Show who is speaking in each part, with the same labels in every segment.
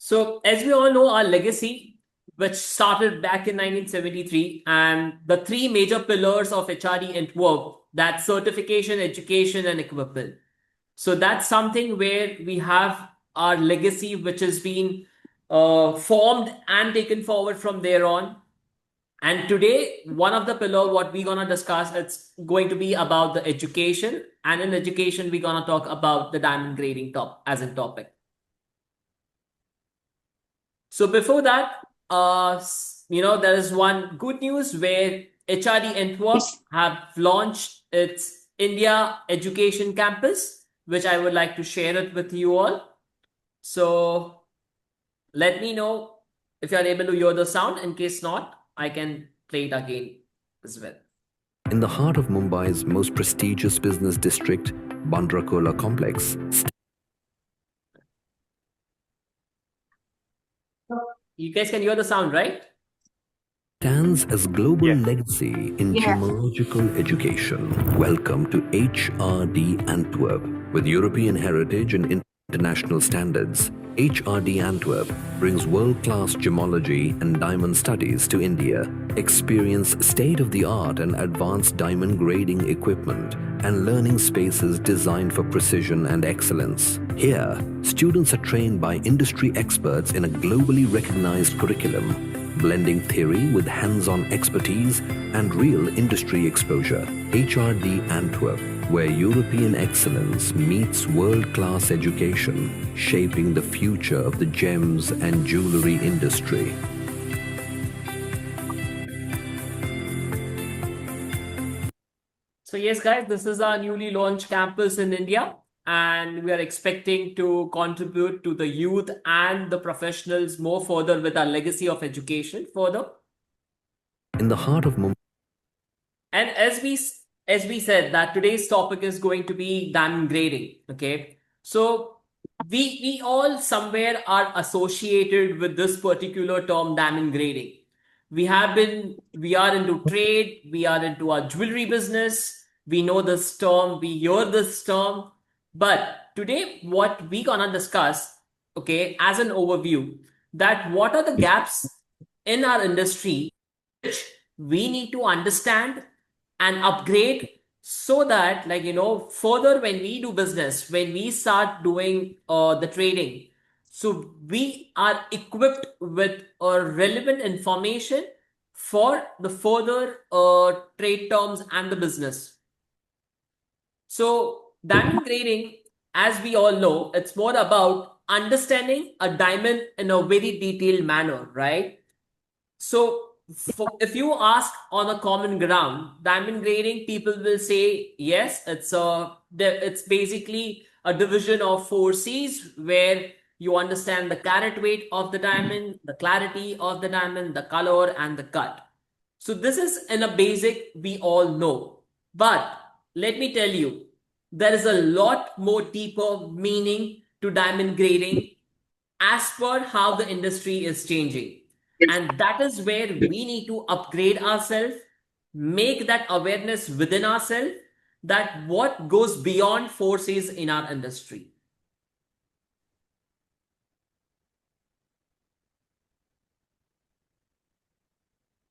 Speaker 1: So, as we all know, our legacy, which started back in 1973, and the three major pillars of HRD Antwerp, that's certification, education, and equipment. So, that's something where we have our legacy, which has been formed and taken forward from there on. And today, one of the pillar what we're gonna discuss, it's going to be about the education, and in education, we're gonna talk about the diamond grading top as a topic. So before that, there is one good news where HRD Antwerp have launched its India Education Campus, which I would like to share it with you all. So let me know if you are able to hear the sound. In case not, I can play it again as well.
Speaker 2: In the heart of Mumbai's most prestigious business district, Bandrakola complex,
Speaker 1: you guys can hear the sound, right?
Speaker 2: Stands as global legacy in gemological education. Welcome to HRD Antwerp. With European heritage and international standards, HRD Antwerp brings world-class gemology and diamond studies to India. Experience state-of-the-art and advanced diamond grading equipment and learning spaces designed for precision and excellence. Here, students are trained by industry experts in a globally recognized curriculum, blending theory with hands-on expertise and real industry exposure. HRD Antwerp, where European excellence meets world-class education, shaping the future of the gems and jewellery industry.
Speaker 1: So yes, guys, this is our newly launched campus in India, and we are expecting to contribute to the youth and the professionals more further with our legacy of education further.
Speaker 2: In the heart of Mumbai.
Speaker 1: And as we said that today's topic is going to be diamond grading. Okay. So we all somewhere are associated with this particular term, diamond grading. We are into trade, we are into our jewelry business, we know this term, we hear this term. But today, what we gonna discuss, okay, as an overview, that what are the gaps in our industry which we need to understand and upgrade, so that, further when we do business, when we start doing the trading, so we are equipped with relevant information for the further trade terms and the business. So diamond grading, as we all know, it's more about understanding a diamond in a very detailed manner, right? So if you ask on a common ground, diamond grading, people will say, yes, it's basically a division of 4 C's, where you understand the carat weight of the diamond, the clarity of the diamond, the color, and the cut. So this is in a basic we all know. But let me tell you, there is a lot more deeper meaning to diamond grading as per how the industry is changing. And that is where we need to upgrade ourselves, make that awareness within ourselves, that what goes beyond forces in our industry.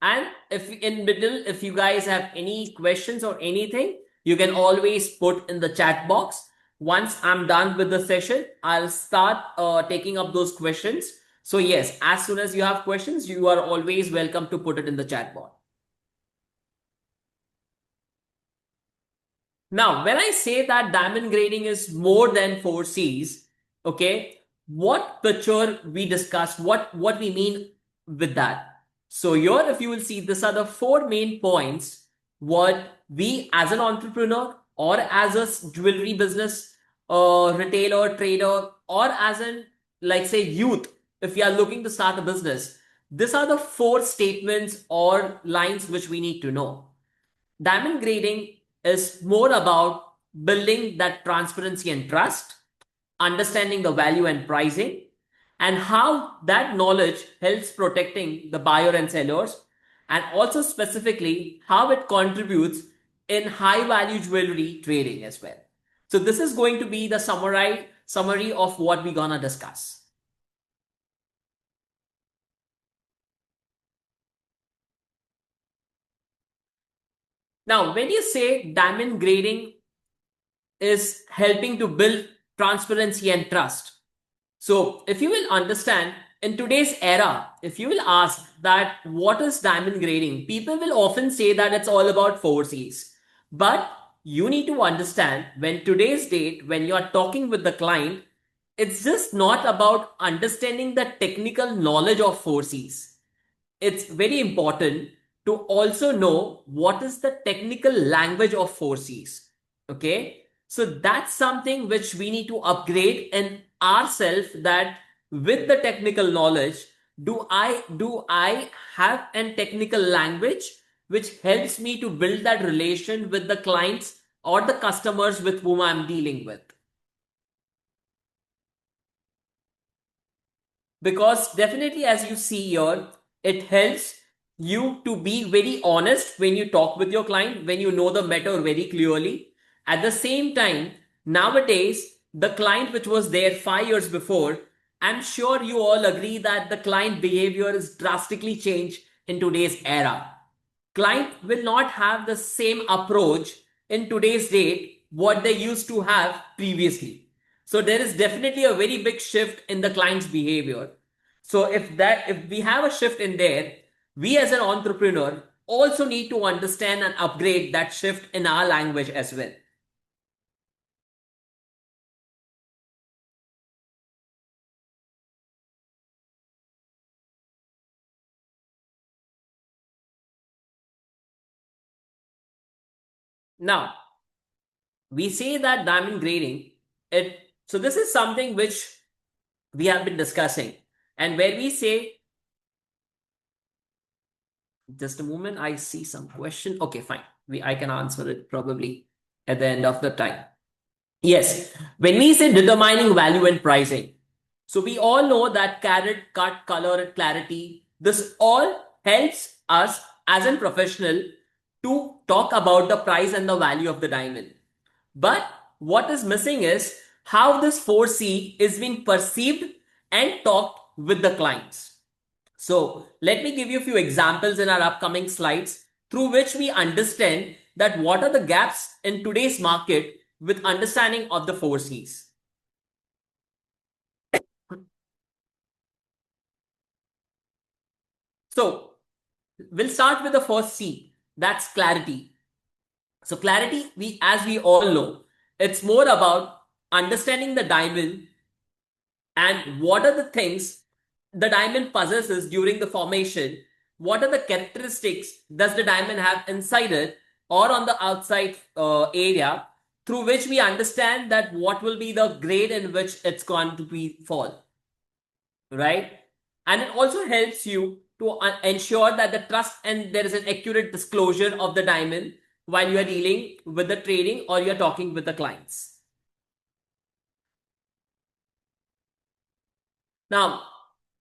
Speaker 1: And if you guys have any questions or anything, you can always put in the chat box. Once I'm done with the session, I'll start taking up those questions. So yes, as soon as you have questions, you are always welcome to put it in the chat box. Now, when I say that diamond grading is more than 4 C's, okay, what picture we discussed, what we mean with that? So here, if you will see, these are the 4 main points what we as an entrepreneur or as a jewelry business retailer, trader, or as an, like say, youth, if you are looking to start a business, these are the 4 statements or lines which we need to know. Diamond grading is more about building that transparency and trust, understanding the value and pricing, and how that knowledge helps protecting the buyer and sellers, and also specifically how it contributes in high value jewelry trading as well. So this is going to be the summary of what we're gonna discuss. Now, when you say diamond grading is helping to build transparency and trust, so if you will understand, in today's era, if you will ask that what is diamond grading, people will often say that it's all about 4Cs. But you need to understand, when today's date, when you are talking with the client, it's just not about understanding the technical knowledge of 4Cs. It's very important to also know what is the technical language of 4Cs. Okay. So that's something which we need to upgrade in ourselves, that with the technical knowledge, do I have a technical language which helps me to build that relation with the clients or the customers with whom I'm dealing with. Because definitely, as you see here, it helps you to be very honest when you talk with your client, when you know the matter very clearly. At the same time, nowadays, the client which was there 5 years before, I'm sure you all agree that the client behavior is drastically changed in today's era. Client will not have the same approach in today's date what they used to have previously. So there is definitely a very big shift in the client's behavior. So if we have a shift in there, we as an entrepreneur also need to understand and upgrade that shift in our language as well. Now, we say that diamond grading, it so this is something which we have been discussing, and where we say, just a moment, I see some question. Okay, fine. I can answer it probably at the end of the time. Yes, when we say determining value and pricing, so we all know that carat, cut, color, and clarity, this all helps us as a professional to talk about the price and the value of the diamond. But what is missing is how this 4C is being perceived and talked with the clients. So let me give you a few examples in our upcoming slides through which we understand that what are the gaps in today's market with understanding of the 4Cs. So we'll start with the first C, that's clarity. So clarity, as we all know, it's more about understanding the diamond and what are the things the diamond possesses during the formation. What are the characteristics does the diamond have inside it or on the outside area, through which we understand that what will be the grade in which it's going to be fall, right? And it also helps you to ensure that the trust and there is an accurate disclosure of the diamond while you are dealing with the trading or you're talking with the clients. Now,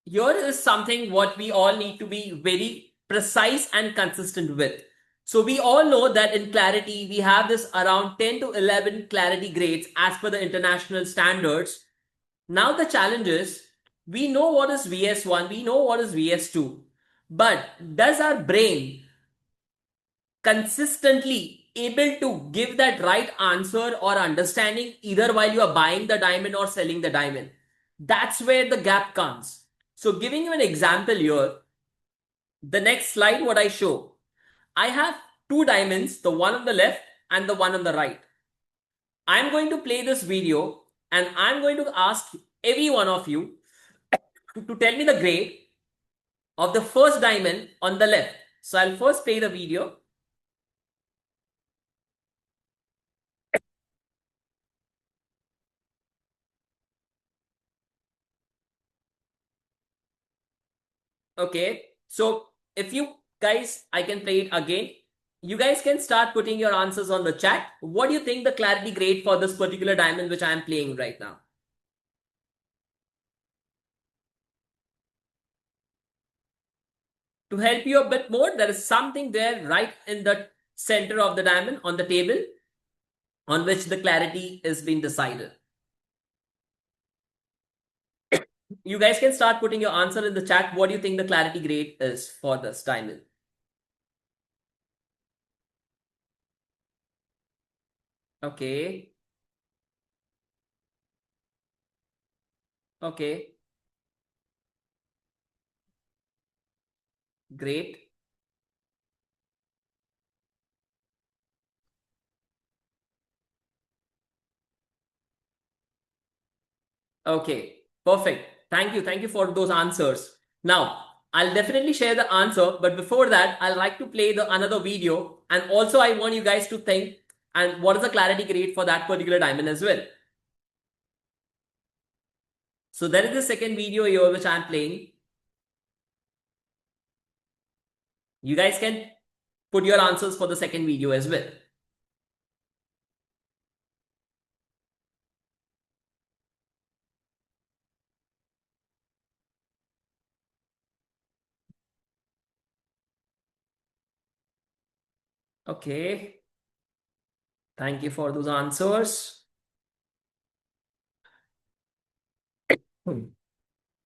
Speaker 1: here is something what we all need to be very precise and consistent with. So we all know that in clarity, we have this around 10 to 11 clarity grades as per the international standards. Now the challenge is, we know what is VS1, we know what is VS2, but does our brain consistently able to give that right answer or understanding either while you are buying the diamond or selling the diamond? That's where the gap comes. So giving you an example here, the next slide what I show, I have two diamonds, the one on the left and the one on the right. I'm going to play this video and I'm going to ask every one of you to tell me the grade of the first diamond on the left. So I'll first play the video. Okay, so if you guys, I can play it again. You guys can start putting your answers on the chat. What do you think the clarity grade for this particular diamond which I am playing right now? To help you a bit more, there is something there right in the center of the diamond on the table on which the clarity is being decided. You guys can start putting your answer in the chat. What do you think the clarity grade is for this diamond? Okay. Okay. Great. Okay. Perfect. Thank you. Thank you for those answers. Now, I'll definitely share the answer, but before that, I'd like to play the another video, and also I want you guys to think and what is the clarity grade for that particular diamond as well. So there is the second video here which I'm playing. You guys can put your answers for the second video as well. Okay. Thank you for those answers. Hmm.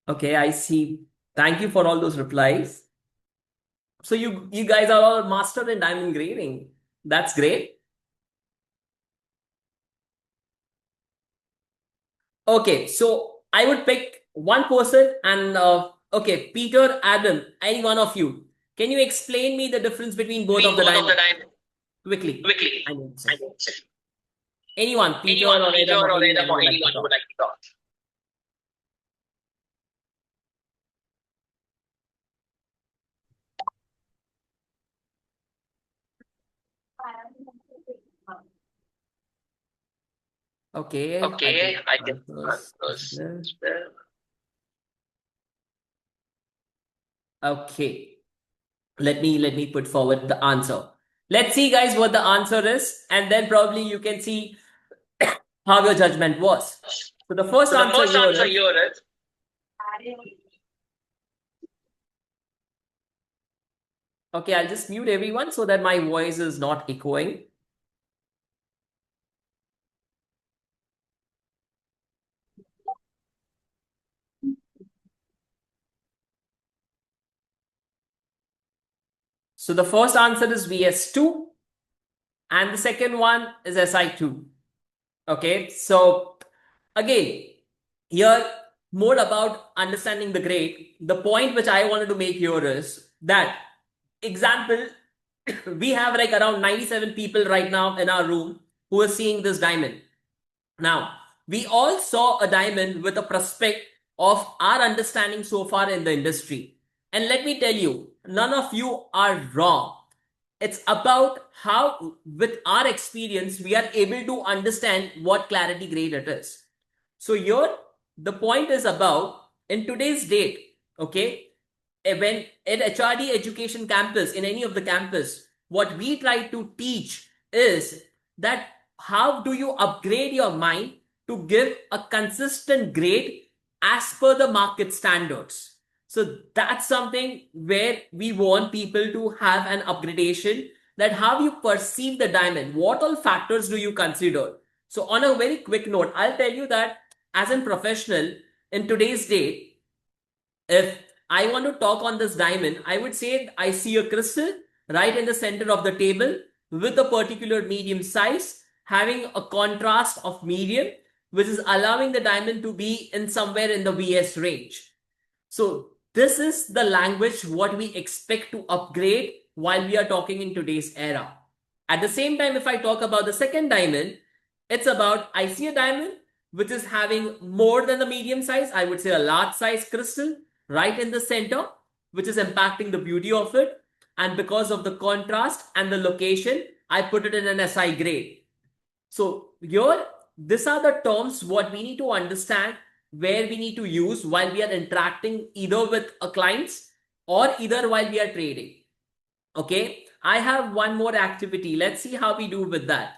Speaker 1: Okay, I see. Thank you for all those replies. So you guys are all master in diamond grading. That's great. Okay, so I would pick one person and okay, Peter, Adam, any one of you. Can you explain me the difference between both of the diamond quickly? I mean, so anyone, Peter or Adam or anyone who would like to talk. Okay, I can answers as well. Okay, let me put forward the answer. Let's see, guys, what the answer is, and then probably you can see how your judgment was. So the first answer here is okay. I'll just mute everyone so that my voice is not echoing. So the first answer is VS2, and the second one is SI2. Okay, so again, here more about understanding the grade. The point which I wanted to make here is that example, we have like around 97 people right now in our room who are seeing this diamond. Now, we all saw a diamond with a prospect of our understanding so far in the industry. And let me tell you, none of you are wrong. It's about how, with our experience, we are able to understand what clarity grade it is. So, here, the point is about in today's date, okay, when at HRD education campus, in any of the campus, what we try to teach is that how do you upgrade your mind to give a consistent grade as per the market standards. So that's something where we want people to have an upgradation, that how you perceive the diamond, what all factors do you consider. So on a very quick note, I'll tell you that as a professional in today's day, if I want to talk on this diamond, I would say I see a crystal right in the center of the table with a particular medium size, having a contrast of medium, which is allowing the diamond to be in somewhere in the VS range. So this is the language what we expect to upgrade while we are talking in today's era. At the same time, if I talk about the second diamond, it's about I see a diamond which is having more than the medium size, I would say a large size crystal right in the center, which is impacting the beauty of it. And because of the contrast and the location, I put it in an SI grade. So here, these are the terms what we need to understand, where we need to use while we are interacting either with a clients or either while we are trading. Okay, I have one more activity. Let's see how we do with that.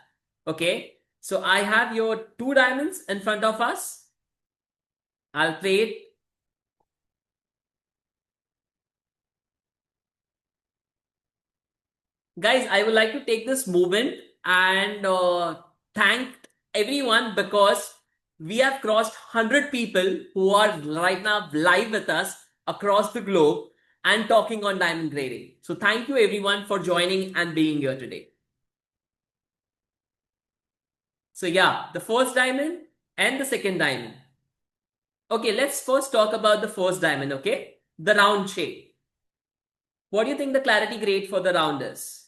Speaker 1: Okay, so I have your two diamonds in front of us. I'll play it. Guys, I would like to take this moment and thank everyone, because we have crossed 100 people who are right now live with us across the globe and talking on diamond grading. So thank you everyone for joining and being here today. So yeah, the first diamond and the second diamond. Okay, let's first talk about the first diamond, okay? The round shape. What do you think the clarity grade for the round is?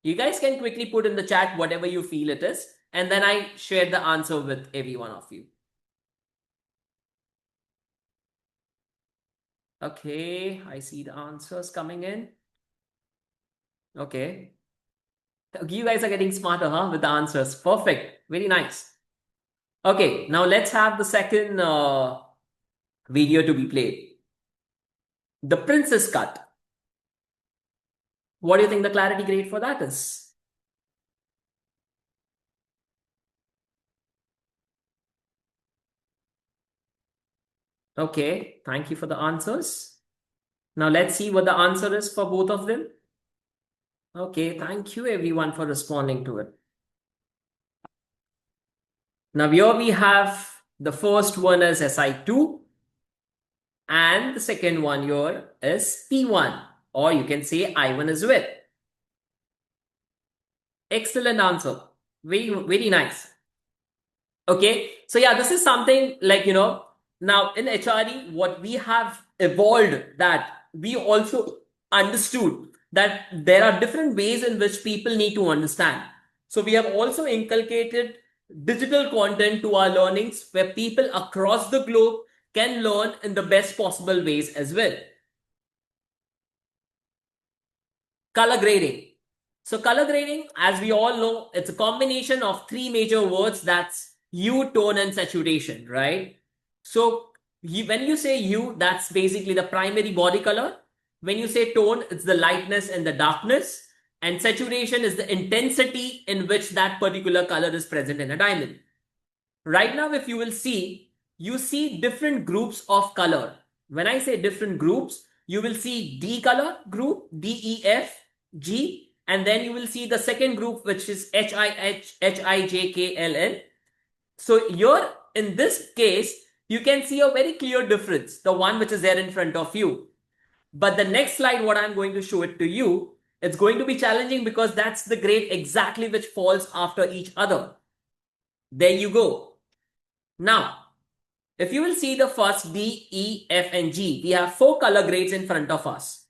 Speaker 1: You guys can quickly put in the chat whatever you feel it is, and then I share the answer with every one of you. Okay, I see the answers coming in. Okay. You guys are getting smarter, huh, with the answers. Perfect. Very nice. Okay, now let's have the second video to be played. The princess cut. What do you think the clarity grade for that is? Okay, thank you for the answers. Now let's see what the answer is for both of them. Okay, thank you everyone for responding to it. Now here we have the first one is SI2 and the second one here is P1, or you can say I1 as well. Excellent answer. Very, very nice. Okay, so yeah, this is something like, now in HRD, what we have evolved that we also understood that there are different ways in which people need to understand. So we have also inculcated digital content to our learnings where people across the globe can learn in the best possible ways as well. Color grading. So color grading, as we all know, it's a combination of three major words. That's hue, tone, and saturation, right? So when you say hue, that's basically the primary body color. When you say tone, it's the lightness and the darkness. And saturation is the intensity in which that particular color is present in a diamond. Right now, if you will see, you see different groups of color. When I say different groups, you will see D color group, D, E, F, G, and then you will see the second group, which is H, I, H, H, I, J, K, L, N. So here, in this case, you can see a very clear difference, the one which is there in front of you. But the next slide, what I'm going to show it to you, it's going to be challenging because that's the grade exactly which falls after each other. There you go. Now, if you will see the first D, E, F, and G, we have four color grades in front of us.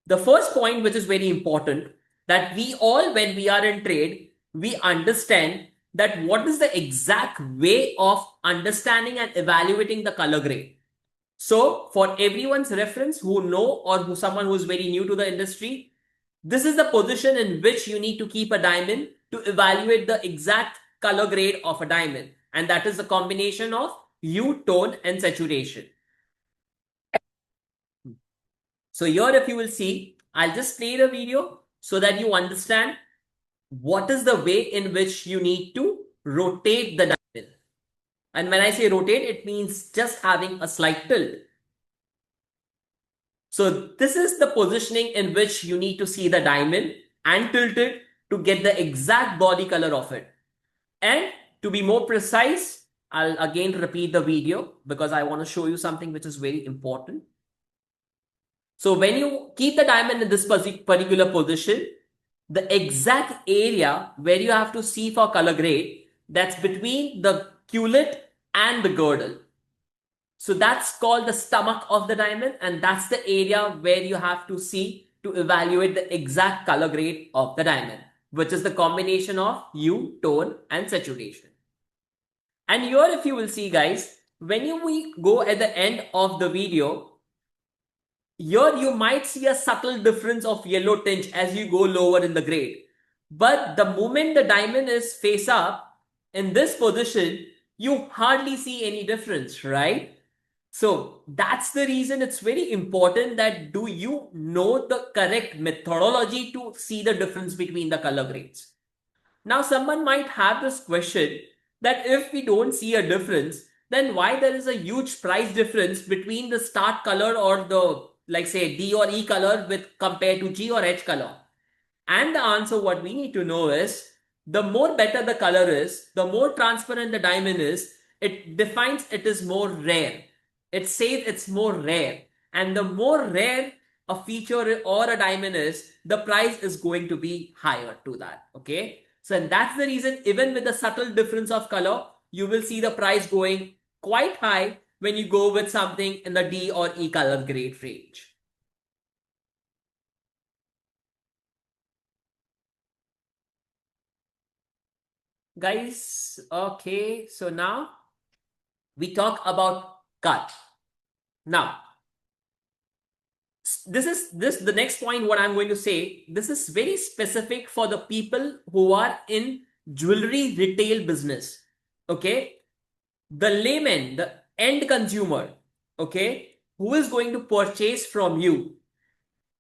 Speaker 1: The first point, which is very important, that we all, when we are in trade, we understand that what is the exact way of understanding and evaluating the color grade. So, for everyone's reference who know or who someone who is very new to the industry, this is the position in which you need to keep a diamond to evaluate the exact color grade of a diamond. And that is the combination of hue, tone, and saturation. So here, if you will see, I'll just play the video so that you understand what is the way in which you need to rotate the diamond. And when I say rotate, it means just having a slight tilt. So this is the positioning in which you need to see the diamond and tilt it to get the exact body color of it. And to be more precise, I'll again repeat the video because I want to show you something which is very important. So when you keep the diamond in this particular position, the exact area where you have to see for color grade, that's between the cullet and the girdle. So that's called the stomach of the diamond, and that's the area where you have to see to evaluate the exact color grade of the diamond, which is the combination of hue, tone, and saturation. And here, if you will see, guys, when we go at the end of the video, here you might see a subtle difference of yellow tinge as you go lower in the grade. But the moment the diamond is face up in this position, you hardly see any difference, right? So that's the reason it's very important that do you know the correct methodology to see the difference between the color grades. Now someone might have this question that if we don't see a difference, then why there is a huge price difference between the start color or the, like say, D or E color with compared to G or H color? And the answer what we need to know is the more better the color is, the more transparent the diamond is, it defines it is more rare. It says it's more rare. And the more rare a feature or a diamond is, the price is going to be higher to that. Okay. So and that's the reason, even with the subtle difference of color, you will see the price going quite high when you go with something in the D or E color grade range. Guys, okay, so now we talk about cut. Now, this the next point what I'm going to say, this is very specific for the people who are in jewelry retail business. Okay, the layman, the end consumer, okay, who is going to purchase from you,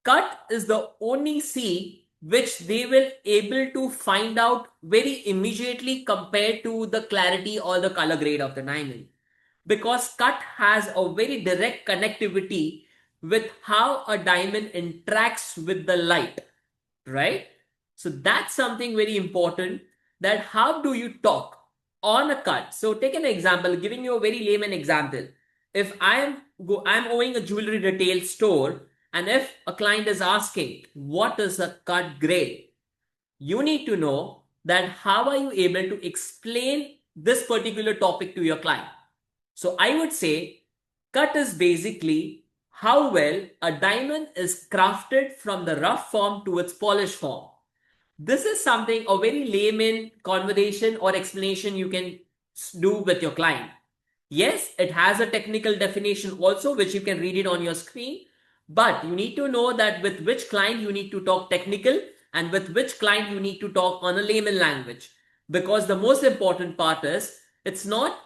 Speaker 1: cut is the only C which they will able to find out very immediately compared to the clarity or the color grade of the diamond, because cut has a very direct connectivity with how a diamond interacts with the light, right? So that's something very important, that how do you talk on a cut. So take an example, giving you a very layman example. If I'm owning a jewelry retail store, and if a client is asking what is a cut grade, you need to know that how are you able to explain this particular topic to your client. So I would say cut is basically how well a diamond is crafted from the rough form to its polished form. This is something, a very layman conversation or explanation you can do with your client. Yes, it has a technical definition also, which you can read it on your screen. But you need to know that with which client you need to talk technical and with which client you need to talk on a layman language. Because the most important part is, it's not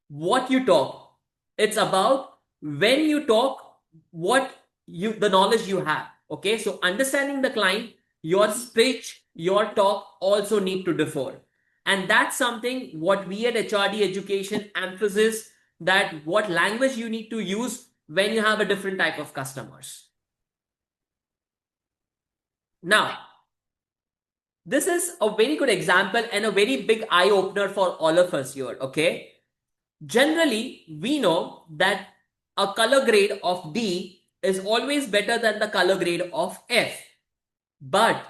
Speaker 1: what you talk, it's about when you talk, what you, the knowledge you have. Okay, so understanding the client, your speech, your talk also need to differ. And that's something what we at HRD Education emphasize, that what language you need to use when you have a different type of customers. Now, this is a very good example and a very big eye opener for all of us here. Okay, generally we know that a color grade of D is always better than the color grade of F. But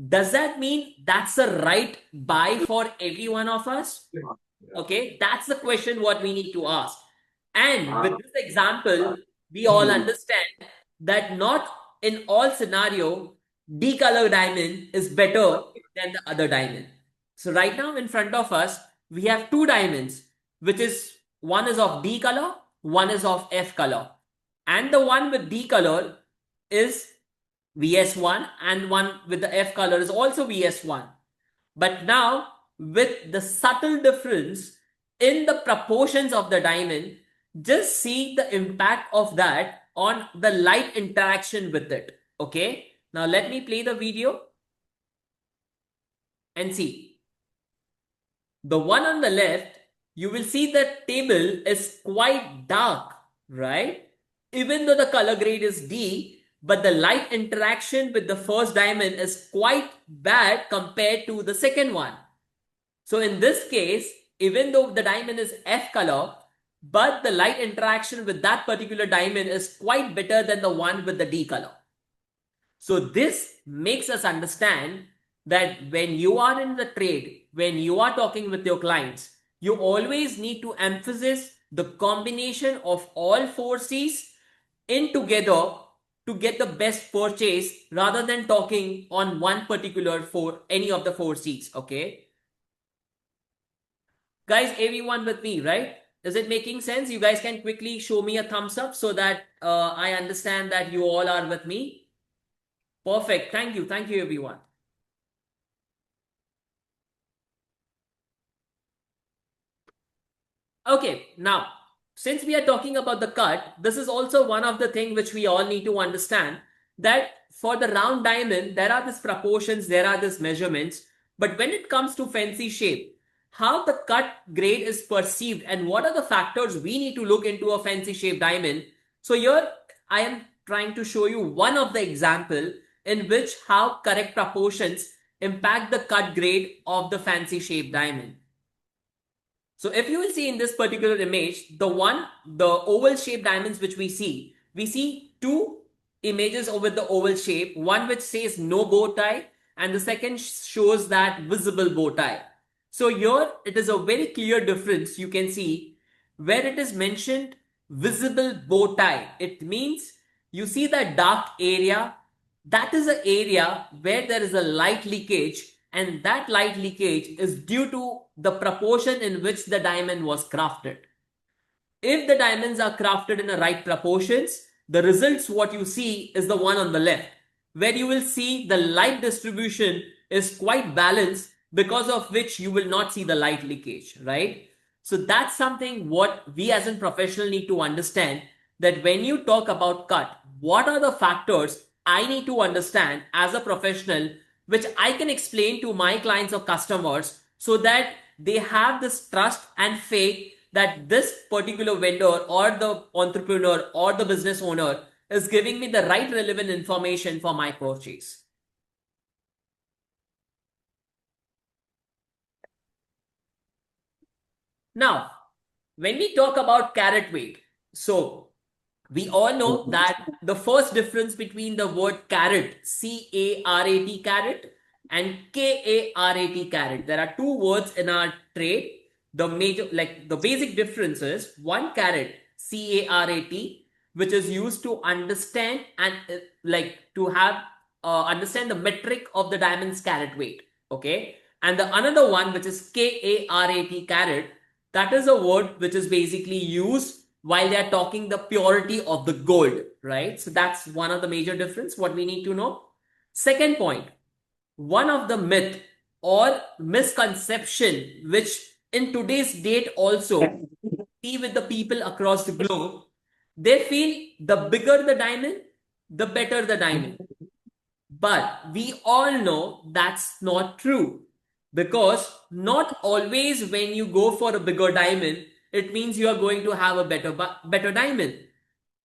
Speaker 1: does that mean that's a right buy for every one of us? Okay, that's the question what we need to ask. And with this example, we all understand that not in all scenario, D color diamond is better than the other diamond. So right now in front of us, we have two diamonds, which is one is of D color, one is of F color. And the one with D color is VS1 and one with the F color is also VS1. But now, with the subtle difference in the proportions of the diamond, just see the impact of that on the light interaction with it. Okay, now let me play the video and see. The one on the left, you will see the table is quite dark, right? Even though the color grade is D, but the light interaction with the first diamond is quite bad compared to the second one. So in this case, even though the diamond is F color, but the light interaction with that particular diamond is quite better than the one with the D color. So this makes us understand that when you are in the trade, when you are talking with your clients, you always need to emphasize the combination of all four C's in together to get the best purchase, rather than talking on one particular for any of the four C's. Okay, guys, everyone with me, right? Is it making sense? You guys can quickly show me a thumbs up so that I understand that you all are with me. Perfect. Thank you. Thank you, everyone. Okay, now, since we are talking about the cut, this is also one of the things which we all need to understand, that for the round diamond, there are these proportions, there are these measurements, but when it comes to fancy shape, how the cut grade is perceived and what are the factors we need to look into a fancy shape diamond. So here I am trying to show you one of the example in which how correct proportions impact the cut grade of the fancy shape diamond. So if you will see in this particular image, the oval shaped diamonds which we see two images over the oval shape, one which says no bow tie and the second shows that visible bow tie. So here it is a very clear difference you can see where it is mentioned visible bow tie. It means you see that dark area, that is an area where there is a light leakage, and that light leakage is due to the proportion in which the diamond was crafted. If the diamonds are crafted in the right proportions, the results what you see is the one on the left, where you will see the light distribution is quite balanced, because of which you will not see the light leakage, right? So that's something what we as a professional need to understand, that when you talk about cut, what are the factors I need to understand as a professional, which I can explain to my clients or customers so that they have this trust and faith that this particular vendor or the entrepreneur or the business owner is giving me the right relevant information for my purchase. Now, when we talk about carat weight, so we all know that the first difference between the word carat, C-A-R-A-T, carat, and K-A-R-A-T, carat. There are two words in our trade. The major, like the basic difference is one carat, C-A-R-A-T, which is used to understand and like to have understand the metric of the diamond's carat weight. Okay. And the another one, which is K-A-R-A-T, carat, that is a word which is basically used while they are talking the purity of the gold, right? So that's one of the major difference what we need to know. Second point, one of the myth or misconception which in today's date also see with the people across the globe, they feel the bigger the diamond, the better the diamond. But we all know that's not true, because not always when you go for a bigger diamond, it means you are going to have a better diamond.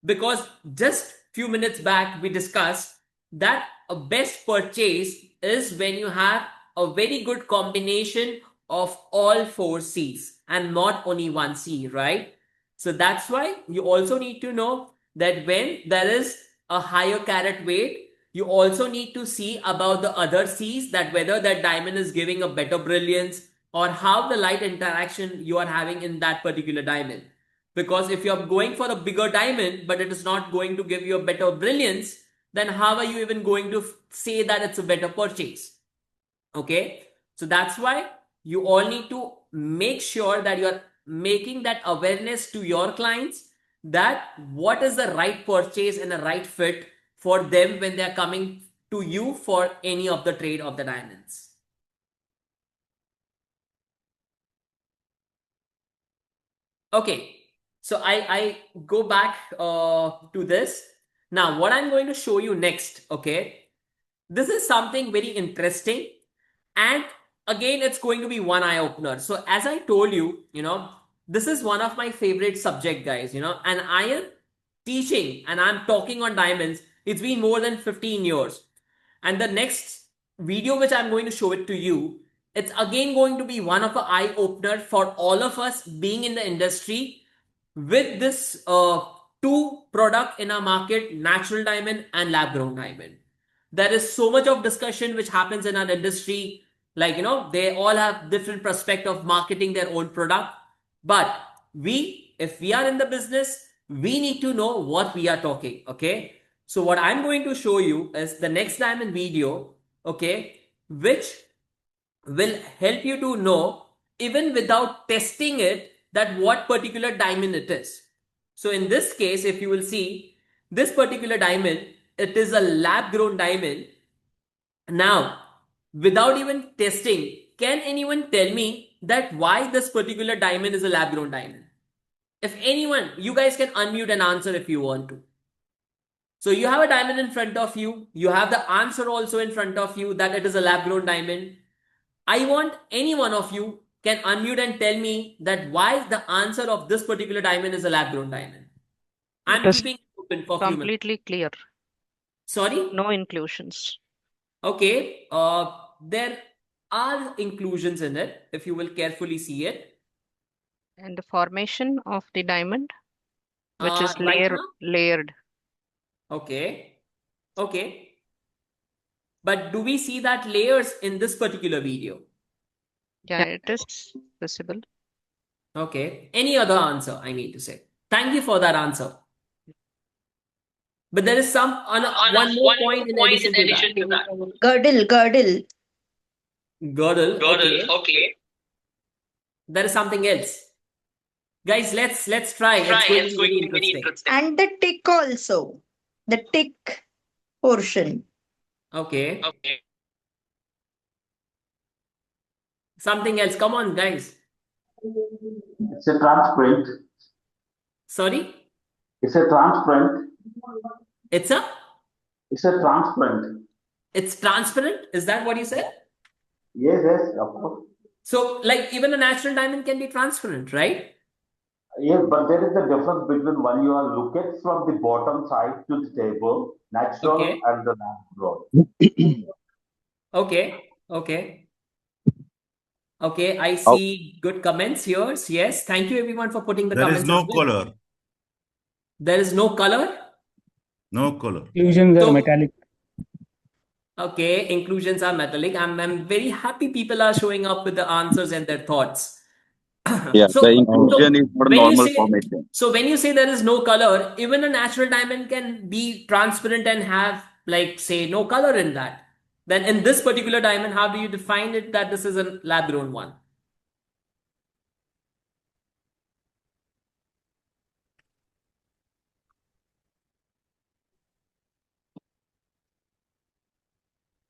Speaker 1: Because just few minutes back we discussed that a best purchase is when you have a very good combination of all four C's and not only one C, right? So that's why you also need to know that when there is a higher carat weight, you also need to see about the other C's, that whether that diamond is giving a better brilliance or how the light interaction you are having in that particular diamond. Because if you're going for a bigger diamond, but it is not going to give you a better brilliance, then how are you even going to say that it's a better purchase? Okay. So that's why you all need to make sure that you're making that awareness to your clients that what is the right purchase and the right fit for them when they're coming to you for any of the trade of the diamonds. Okay, so I go back to this. Now, what I'm going to show you next, okay, this is something very interesting. And again, it's going to be one eye opener. So as I told you, this is one of my favorite subject, guys, and I am teaching and I'm talking on diamonds. It's been more than 15 years. And the next video, which I'm going to show it to you, it's again going to be one of an eye opener for all of us being in the industry with this two product in our market, natural diamond and lab grown diamond. There is so much of discussion which happens in our industry, like they all have different prospect of marketing their own product, but if we are in the business, we need to know what we are talking. Okay, so what I'm going to show you is the next diamond video, okay, which will help you to know even without testing it that what particular diamond it is. So in this case, if you will see this particular diamond, it is a lab grown diamond. Now, without even testing, can anyone tell me that why this particular diamond is a lab grown diamond? If anyone, you guys can unmute and answer if you want to. So you have a diamond in front of you. You have the answer also in front of you that it is a lab grown diamond. I want any one of you can unmute and tell me that why the answer of this particular diamond is a lab grown diamond.
Speaker 3: It
Speaker 1: I'm
Speaker 3: is
Speaker 1: keeping it open for a few minutes.
Speaker 3: completely clear.
Speaker 1: Sorry?
Speaker 3: No inclusions.
Speaker 1: Okay. There are inclusions in it if you will carefully see it.
Speaker 3: And the formation of the diamond, which is
Speaker 1: Right now?
Speaker 3: layered.
Speaker 1: Okay. Okay. But do we see that layers in this particular video?
Speaker 3: Yeah, it is visible.
Speaker 1: Okay. Any other answer, I mean to say. Thank you for that answer. But there is one more point in addition to that.
Speaker 4: Girdle.
Speaker 1: Girdle. Okay. There is something else. Guys, let's try. It's going to be very interesting.
Speaker 4: And the tick also. The tick portion.
Speaker 1: Okay. Something else. Come on, guys.
Speaker 5: It's a transparent.
Speaker 1: Sorry?
Speaker 5: It's a transparent.
Speaker 1: It's a?
Speaker 5: It's a transparent.
Speaker 1: It's transparent? Is that what you said?
Speaker 5: Yes, of course.
Speaker 1: So, like, even a natural diamond can be transparent, right?
Speaker 5: Yes, but there is a difference between when you are looking from the bottom side to the table, natural,
Speaker 1: Okay.
Speaker 5: and the natural.
Speaker 1: Okay, I see good comments here. Yes, thank you everyone for putting the
Speaker 6: There
Speaker 1: comments
Speaker 6: is no
Speaker 1: as well.
Speaker 6: color.
Speaker 1: There is no color?
Speaker 6: No color.
Speaker 7: Inclusions are
Speaker 1: So-
Speaker 7: metallic.
Speaker 1: Okay, inclusions are metallic. I'm very happy people are showing up with the answers and their thoughts.
Speaker 8: Yeah,
Speaker 1: So-
Speaker 8: the inclusion is not a
Speaker 1: when you
Speaker 8: normal
Speaker 1: say-
Speaker 8: formation.
Speaker 1: So when you say there is no color, even a natural diamond can be transparent and have, like, say, no color in that. Then in this particular diamond, how do you define it that this is a lab-grown one?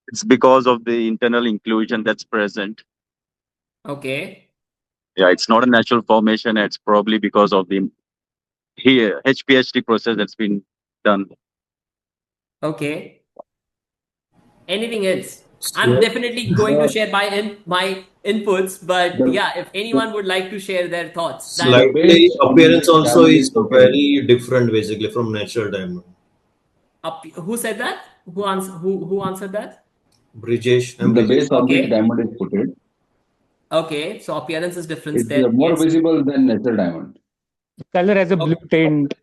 Speaker 8: It's because of the internal inclusion that's present.
Speaker 1: Okay.
Speaker 8: Yeah, it's not a natural formation. It's probably because of the HPHT process that's been done.
Speaker 1: Okay. Anything else? I'm definitely going to share my inputs, but yeah, if anyone would like to share their thoughts.
Speaker 9: Slightly appearance also is very different basically from natural diamond.
Speaker 1: Who said that? Who answered that?
Speaker 9: Brijesh,
Speaker 10: The base of
Speaker 1: Okay.
Speaker 10: which diamond is put,
Speaker 1: Okay, so appearance is different
Speaker 10: it's
Speaker 1: there.
Speaker 10: more
Speaker 1: Yes.
Speaker 10: visible than natural diamond.
Speaker 7: The color has a blue tint.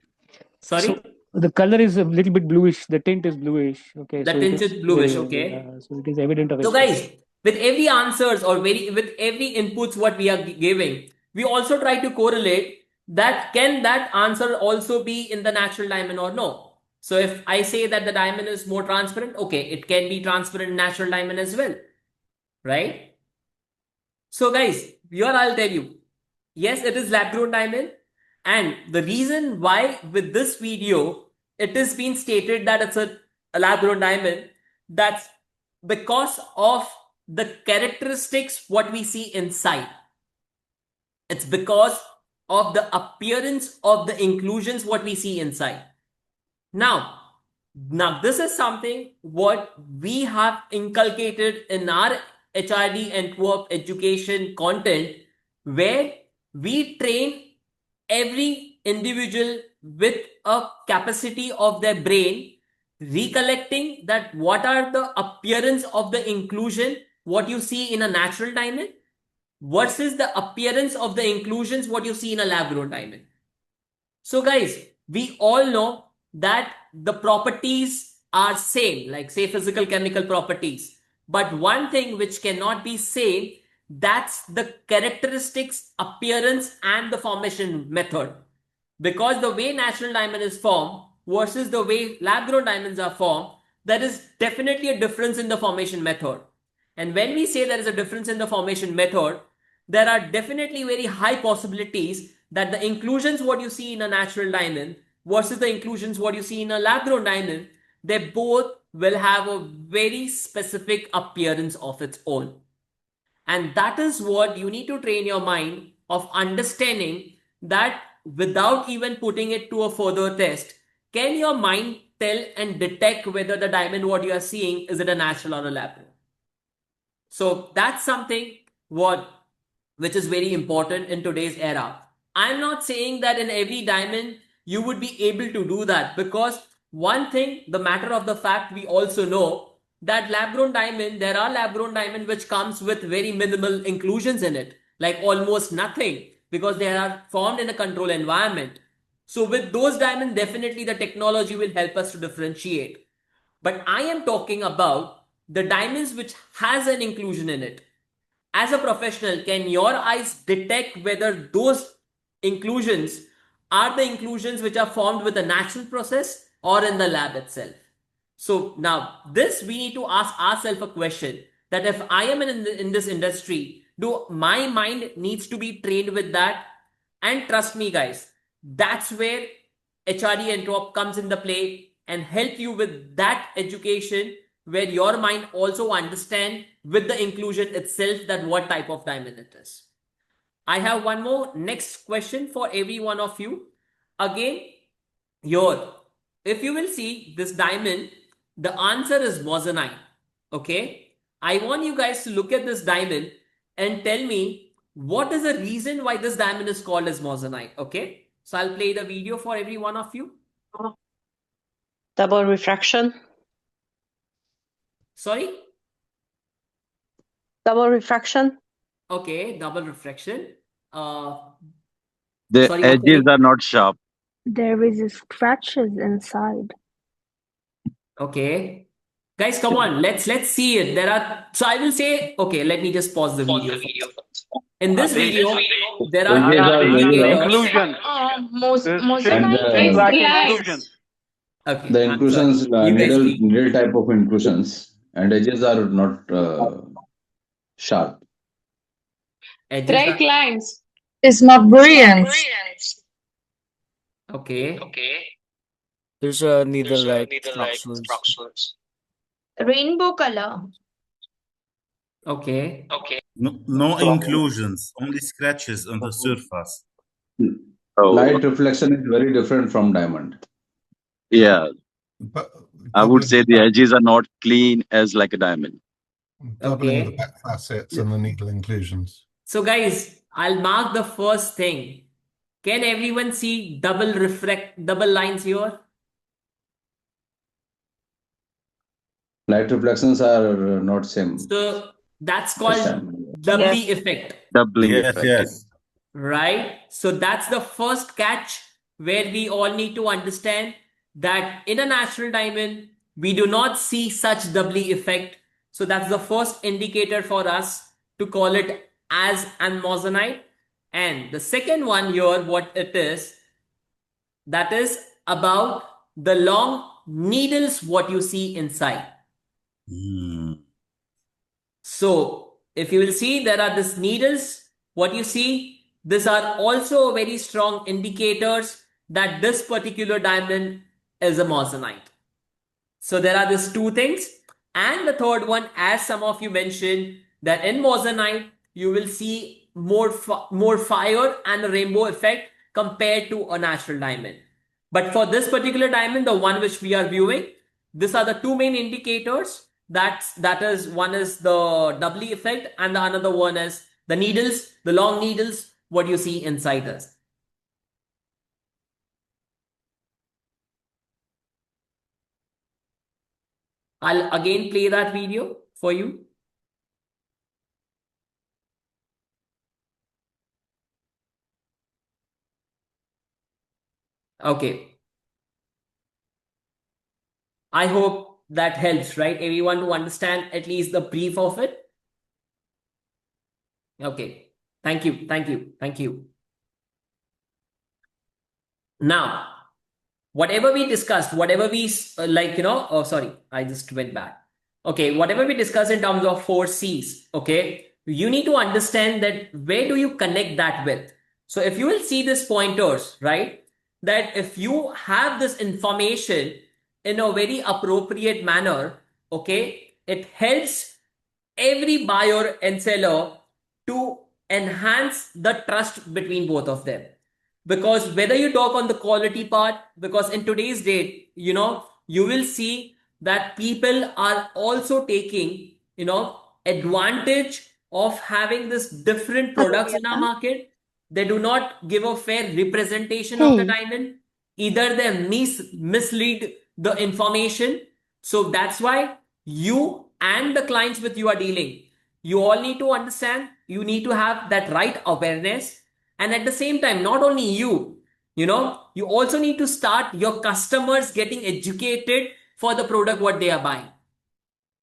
Speaker 1: Sorry?
Speaker 7: So the color is a little bit bluish. The tint is bluish. Okay.
Speaker 1: The
Speaker 7: so it
Speaker 1: tint is bluish,
Speaker 7: very-
Speaker 1: okay.
Speaker 7: so it is evident of
Speaker 1: So
Speaker 7: it.
Speaker 1: guys, with every answers or with every inputs what we are giving, we also try to correlate that can that answer also be in the natural diamond or no. So if I say that the diamond is more transparent, okay, it can be transparent in natural diamond as well, right? So guys, here I'll tell you, yes, it is lab grown diamond, and the reason why with this video it is being stated that it's a lab grown diamond, that's because of the characteristics what we see inside. It's because of the appearance of the inclusions what we see inside. Now this is something what we have inculcated in our HRD Antwerp education content, where we train every individual with a capacity of their brain recollecting that what are the appearance of the inclusion what you see in a natural diamond versus the appearance of the inclusions what you see in a lab grown diamond. So guys, we all know that the properties are same, like say physical chemical properties, but one thing which cannot be same, that's the characteristics, appearance and the formation method. Because the way natural diamond is formed versus the way lab grown diamonds are formed, there is definitely a difference in the formation method. And when we say there is a difference in the formation method, there are definitely very high possibilities that the inclusions what you see in a natural diamond versus the inclusions what you see in a lab grown diamond, they both will have a very specific appearance of its own. And that is what you need to train your mind of understanding, that without even putting it to a further test, can your mind tell and detect whether the diamond what you are seeing is it a natural or a lab grown? So that's something which is very important in today's era. I'm not saying that in every diamond you would be able to do that, because one thing, the matter of the fact, we also know that lab grown diamond, there are lab grown diamond which comes with very minimal inclusions in it, like almost nothing, because they are formed in a controlled environment. So with those diamonds, definitely the technology will help us to differentiate. But I am talking about the diamonds which has an inclusion in it. As a professional, can your eyes detect whether those inclusions are the inclusions which are formed with a natural process or in the lab itself? So now this we need to ask ourselves a question, that if I am in this industry, do my mind needs to be trained with that? And trust me guys, that's where HRD Antwerp comes in the play and help you with that education, where your mind also understand with the inclusion itself that what type of diamond it is. I have one more next question for every one of you. Again, your, if you will see this diamond, the answer is moissanite. Okay, I want you guys to look at this diamond and tell me what is the reason why this diamond is called as moissanite. Okay, so I'll play the video for every one of you.
Speaker 4: Double refraction.
Speaker 1: Sorry.
Speaker 4: Double refraction.
Speaker 1: Okay, double refraction.
Speaker 8: The
Speaker 1: Sorry, what's
Speaker 8: edges
Speaker 1: the
Speaker 8: are not sharp.
Speaker 6: There is scratches inside.
Speaker 1: Okay, guys, come on, let's see it. There are, so I will say, okay, let me just pause the video first. In this video, there are
Speaker 10: Edges are very rough.
Speaker 11: Inclusion.
Speaker 6: Moissanite
Speaker 10: And
Speaker 6: is
Speaker 11: Like
Speaker 6: glass.
Speaker 11: inclusion.
Speaker 1: okay.
Speaker 10: the
Speaker 1: I'm
Speaker 10: inclusions,
Speaker 1: sorry. You guys speak.
Speaker 10: needle type of inclusions, and edges are not sharp.
Speaker 1: Edges
Speaker 6: Straight
Speaker 1: are,
Speaker 6: lines.
Speaker 12: It's not brilliant.
Speaker 1: okay.
Speaker 11: There's a needle-like structures.
Speaker 4: Rainbow color.
Speaker 1: Okay.
Speaker 13: No inclusions, only scratches on the surface.
Speaker 8: Oh,
Speaker 10: Light reflection is very different from diamond.
Speaker 8: yeah.
Speaker 13: But
Speaker 8: I would say the edges are not clean as like a diamond.
Speaker 13: doubling the
Speaker 1: Okay.
Speaker 13: back facets and the needle inclusions.
Speaker 1: So guys, I'll mark the first thing. Can everyone see double lines here?
Speaker 10: Light reflections are not same.
Speaker 1: So that's
Speaker 10: as
Speaker 1: called
Speaker 10: diamond.
Speaker 1: doubly effect,
Speaker 8: Doubling
Speaker 13: Yes,
Speaker 8: effect.
Speaker 13: yes.
Speaker 1: right? So that's the first catch where we all need to understand that in a natural diamond, we do not see such doubly effect. So that's the first indicator for us to call it as an moissanite. And the second one here, what it is, that is about the long needles, what you see inside. So if you will see, there are these needles, what you see, these are also very strong indicators that this particular diamond is a moissanite. So there are these two things. And the third one, as some of you mentioned, that in moissanite, you will see more fire and a rainbow effect compared to a natural diamond. But for this particular diamond, the one which we are viewing, these are the two main indicators. That is, one is the doubly effect and the another one is the needles, the long needles, what you see inside us. I'll again play that video for you. Okay. I hope that helps, right? Everyone to understand at least the brief of it. Okay. Thank you. Thank you. Thank you. Now, whatever we discussed, whatever we oh, sorry, I just went back. Okay, whatever we discussed in terms of 4 C's, okay, you need to understand that where do you connect that with? So if you will see these pointers, right, that if you have this information in a very appropriate manner, okay, it helps every buyer and seller to enhance the trust between both of them. Because whether you talk on the quality part, because in today's date, you will see that people are also taking, advantage of having this different products in our market. They do not give a fair representation of the diamond. Either they mislead the information. So that's why you and the clients with you are dealing, you all need to understand, you need to have that right awareness. And at the same time, not only you also need to start your customers getting educated for the product what they are buying.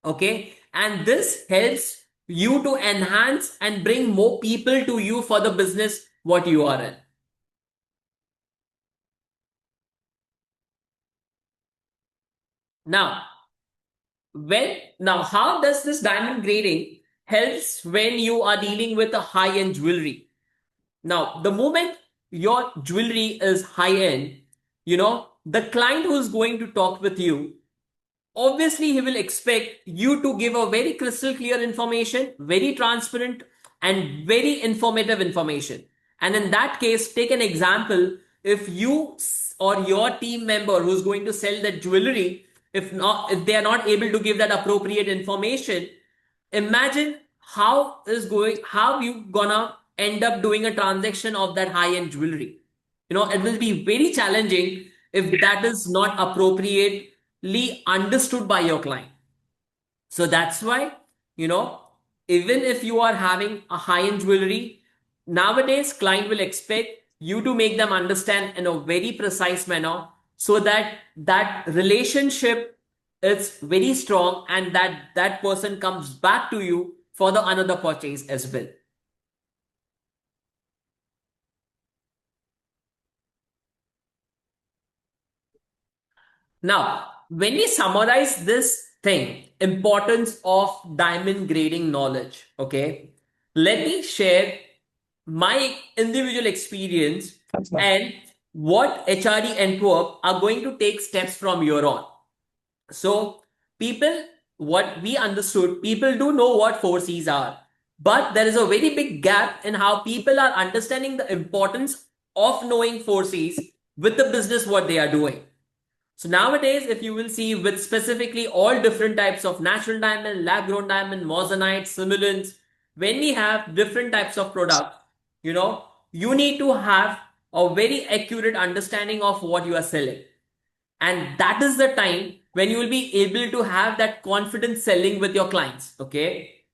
Speaker 1: Okay. and this helps you to enhance and bring more people to you for the business what you are in. Now, how does this diamond grading helps when you are dealing with a high-end jewelry? Now, the moment your jewelry is high-end, the client who is going to talk with you, obviously he will expect you to give a very crystal clear information, very transparent and very informative information. And in that case, take an example. If you or your team member who's going to sell that jewelry, if they are not able to give that appropriate information, imagine how you gonna end up doing a transaction of that high-end jewelry. It will be very challenging if that is not appropriately understood by your client. So that's why, even if you are having a high-end jewelry, nowadays client will expect you to make them understand in a very precise manner so that that relationship is very strong and that person comes back to you for the another purchase as well. Now, when we summarize this thing, importance of diamond grading knowledge, okay, let me share my individual experience and what HRD Antwerp are going to take steps from here on. So, what we understood, people do know what 4Cs are, but there is a very big gap in how people are understanding the importance of knowing 4Cs with the business what they are doing. So nowadays, if you will see with specifically all different types of natural diamond, lab-grown diamond, moissanite, simulants, when we have different types of product, you need to have a very accurate understanding of what you are selling. And that is the time when you will be able to have that confidence selling with your clients, okay?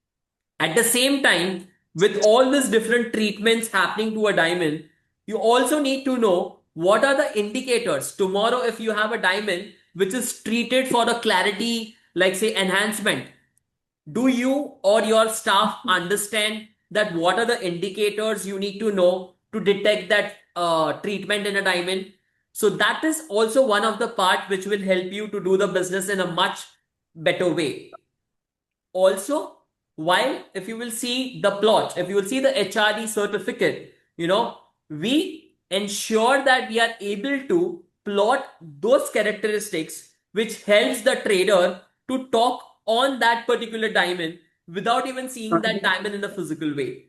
Speaker 1: At the same time, with all these different treatments happening to a diamond, you also need to know what are the indicators. Tomorrow, if you have a diamond which is treated for the clarity, like say enhancement, do you or your staff understand that what are the indicators you need to know to detect that treatment in a diamond? So that is also one of the part which will help you to do the business in a much better way. Also, while if you will see the plot, if you will see the HRD certificate, we ensure that we are able to plot those characteristics which helps the trader to talk on that particular diamond without even seeing that diamond in a physical way.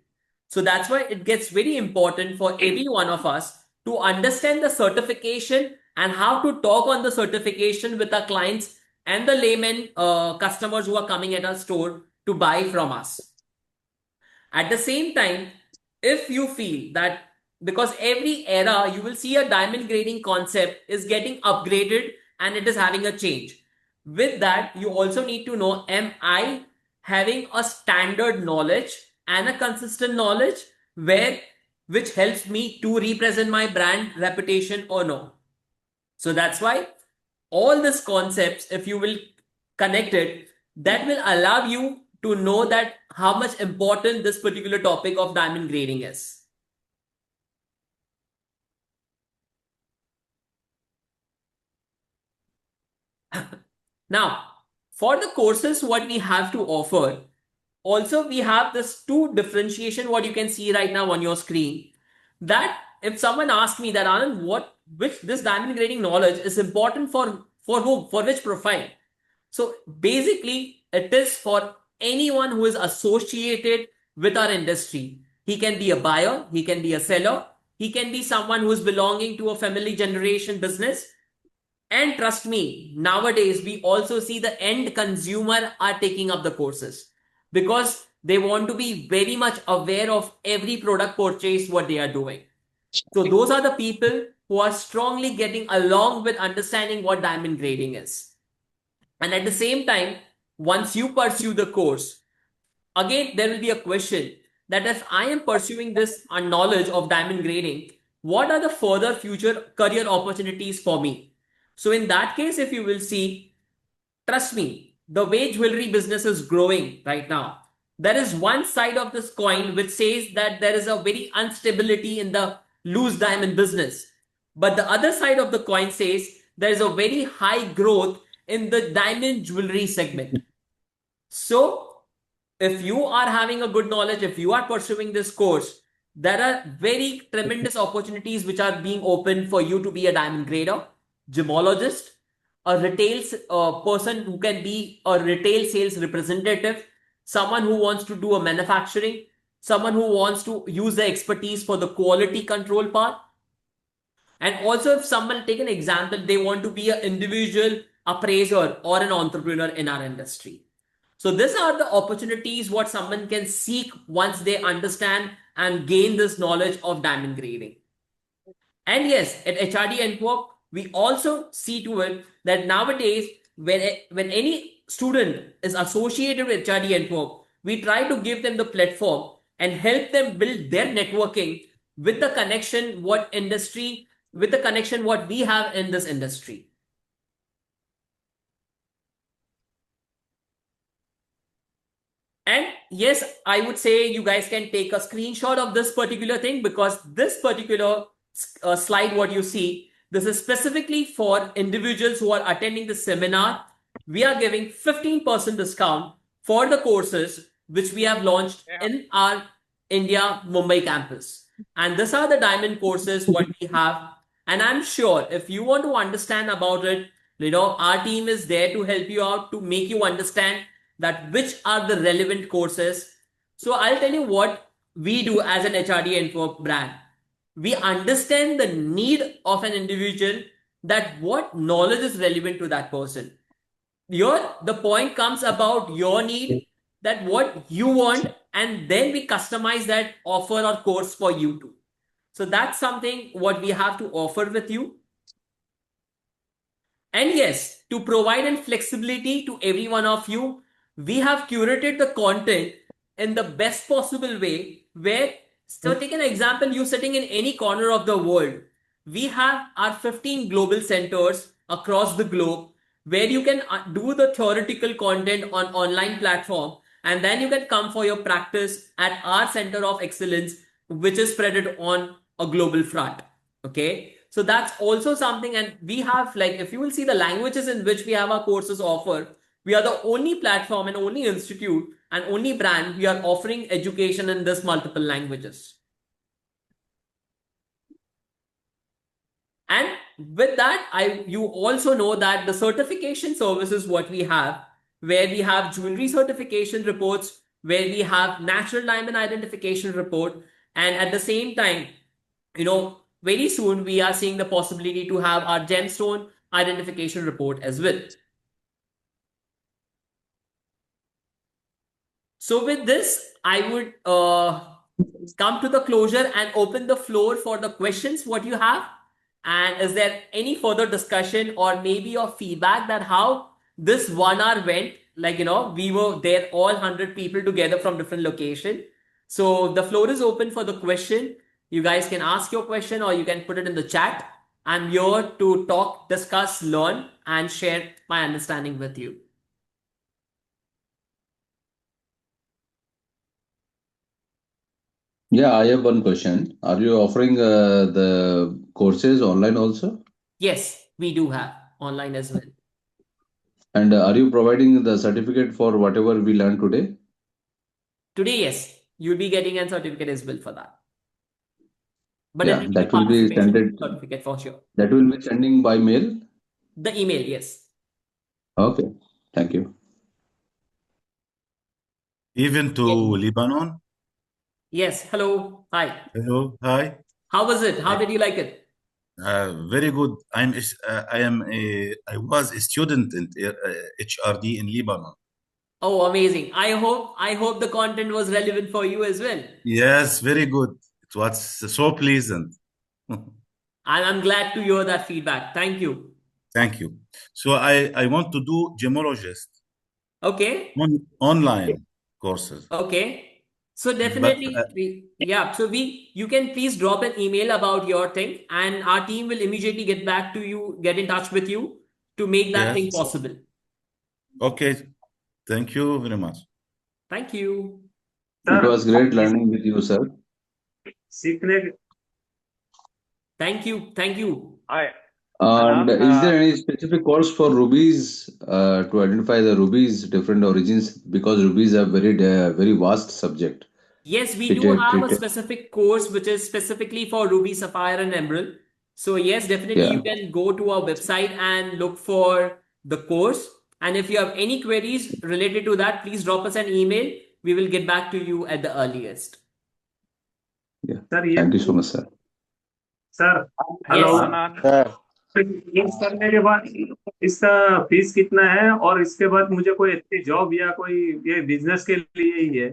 Speaker 1: So that's why it gets very important for every one of us to understand the certification and how to talk on the certification with our clients and the layman customers who are coming at our store to buy from us. At the same time, if you feel that because every era you will see a diamond grading concept is getting upgraded and it is having a change. With that, you also need to know, am I having a standard knowledge and a consistent knowledge which helps me to represent my brand reputation or no? So that's why all these concepts, if you will connect it, that will allow you to know that how much important this particular topic of diamond grading is. Now, for the courses, what we have to offer, also we have this two differentiation, what you can see right now on your screen, that if someone asks me that, Anand, which this diamond grading knowledge is important for whom, for which profile? So basically, it is for anyone who is associated with our industry. He can be a buyer, he can be a seller, he can be someone who is belonging to a family generation business. And trust me, nowadays we also see the end consumer are taking up the courses because they want to be very much aware of every product purchase, what they are doing. So those are the people who are strongly getting along with understanding what diamond grading is. And at the same time, once you pursue the course, again, there will be a question that if I am pursuing this knowledge of diamond grading, what are the further future career opportunities for me? So in that case, if you will see, trust me, the way jewelry business is growing right now, there is one side of this coin which says that there is a very instability in the loose diamond business. But the other side of the coin says there is a very high growth in the diamond jewelry segment. So, if you are having a good knowledge, if you are pursuing this course, there are very tremendous opportunities which are being opened for you to be a diamond grader, gemologist, a retail person who can be a retail sales representative, someone who wants to do a manufacturing, someone who wants to use the expertise for the quality control part. And also, if someone, take an example, they want to be an individual appraiser or an entrepreneur in our industry. So these are the opportunities what someone can seek once they understand and gain this knowledge of diamond grading. And yes, at HRD Antwerp, we also see to it that nowadays, when any student is associated with HRD Antwerp, we try to give them the platform and help them build their networking with the connection what industry, with the connection what we have in this industry. And yes, I would say you guys can take a screenshot of this particular thing, because this particular slide, what you see, this is specifically for individuals who are attending the seminar. We are giving 15% discount for the courses which we have launched in our India Mumbai campus. And these are the diamond courses what we have. And I'm sure if you want to understand about it, our team is there to help you out, to make you understand that which are the relevant courses. So I'll tell you what we do as an HRD Antwerp brand. We understand the need of an individual, that what knowledge is relevant to that person. The point comes about your need, that what you want, and then we customize that offer or course for you too. So that's something what we have to offer with you. And yes, to provide an flexibility to every one of you, we have curated the content in the best possible way, where, so take an example, you sitting in any corner of the world. We have our 15 global centers across the globe where you can do the theoretical content on online platform, and then you can come for your practice at our center of excellence, which is spread on a global front. Okay. So that's also something. And we have, like, if you will see the languages in which we have our courses offered, we are the only platform and only institute and only brand we are offering education in this multiple languages. And with that, you also know that the certification services what we have, where we have jewelry certification reports, where we have natural diamond identification report, and at the same time, very soon we are seeing the possibility to have our gemstone identification report as well. So with this, I would come to the closure and open the floor for the questions what you have. And is there any further discussion or maybe your feedback that how this 1 hour went? Like, we were there all 100 people together from different location. So the floor is open for the question. You guys can ask your question or you can put it in the chat. I'm here to talk, discuss, learn, and share my understanding with you.
Speaker 10: Yeah, I have one question. Are you offering the courses online also?
Speaker 1: Yes, we do have online as well.
Speaker 10: And are you providing the certificate for whatever we learned today?
Speaker 1: Today, yes. You'll be getting a certificate as well for that. But
Speaker 10: Yeah, that will be sent
Speaker 1: certificate for sure.
Speaker 10: That will be sending by mail?
Speaker 1: The email, yes.
Speaker 10: Okay, thank you.
Speaker 13: Even to Lebanon?
Speaker 1: Yes, hello, hi.
Speaker 13: Hello, hi.
Speaker 1: How was it? How did you like it?
Speaker 13: Very good. I was a student in HRD in Lebanon.
Speaker 1: Oh, amazing. I hope the content was relevant for you as well.
Speaker 13: Yes, very good. It was so pleasant.
Speaker 1: I'm glad to hear that feedback. Thank you.
Speaker 13: Thank you. So I want to do gemologist.
Speaker 1: Okay.
Speaker 13: Online courses.
Speaker 1: Okay. So definitely, you can please drop an email about your thing, and our team will immediately get back to you, get in touch with you to make that thing possible.
Speaker 13: Okay. Thank you very much.
Speaker 1: Thank you.
Speaker 10: It was great learning with you, sir.
Speaker 1: Thank you. Thank you.
Speaker 10: And is there any specific course for rubies to identify the rubies different origins? Because rubies are very vast subject.
Speaker 1: Yes, we do have a specific course which is specifically for Ruby, Sapphire, and Emerald. So yes, definitely you can go to our website and look for the course. And if you have any queries related to that, please drop us an email. We will get back to you at the earliest.
Speaker 10: Yeah. Thank you so much, sir.
Speaker 12: Sir hello
Speaker 11: sir
Speaker 12: course करने के बाद इसका fees कितना है और इसके बाद मुझे कोई अच्छी जॉब या कोई ये बिजनेस के लिए ही है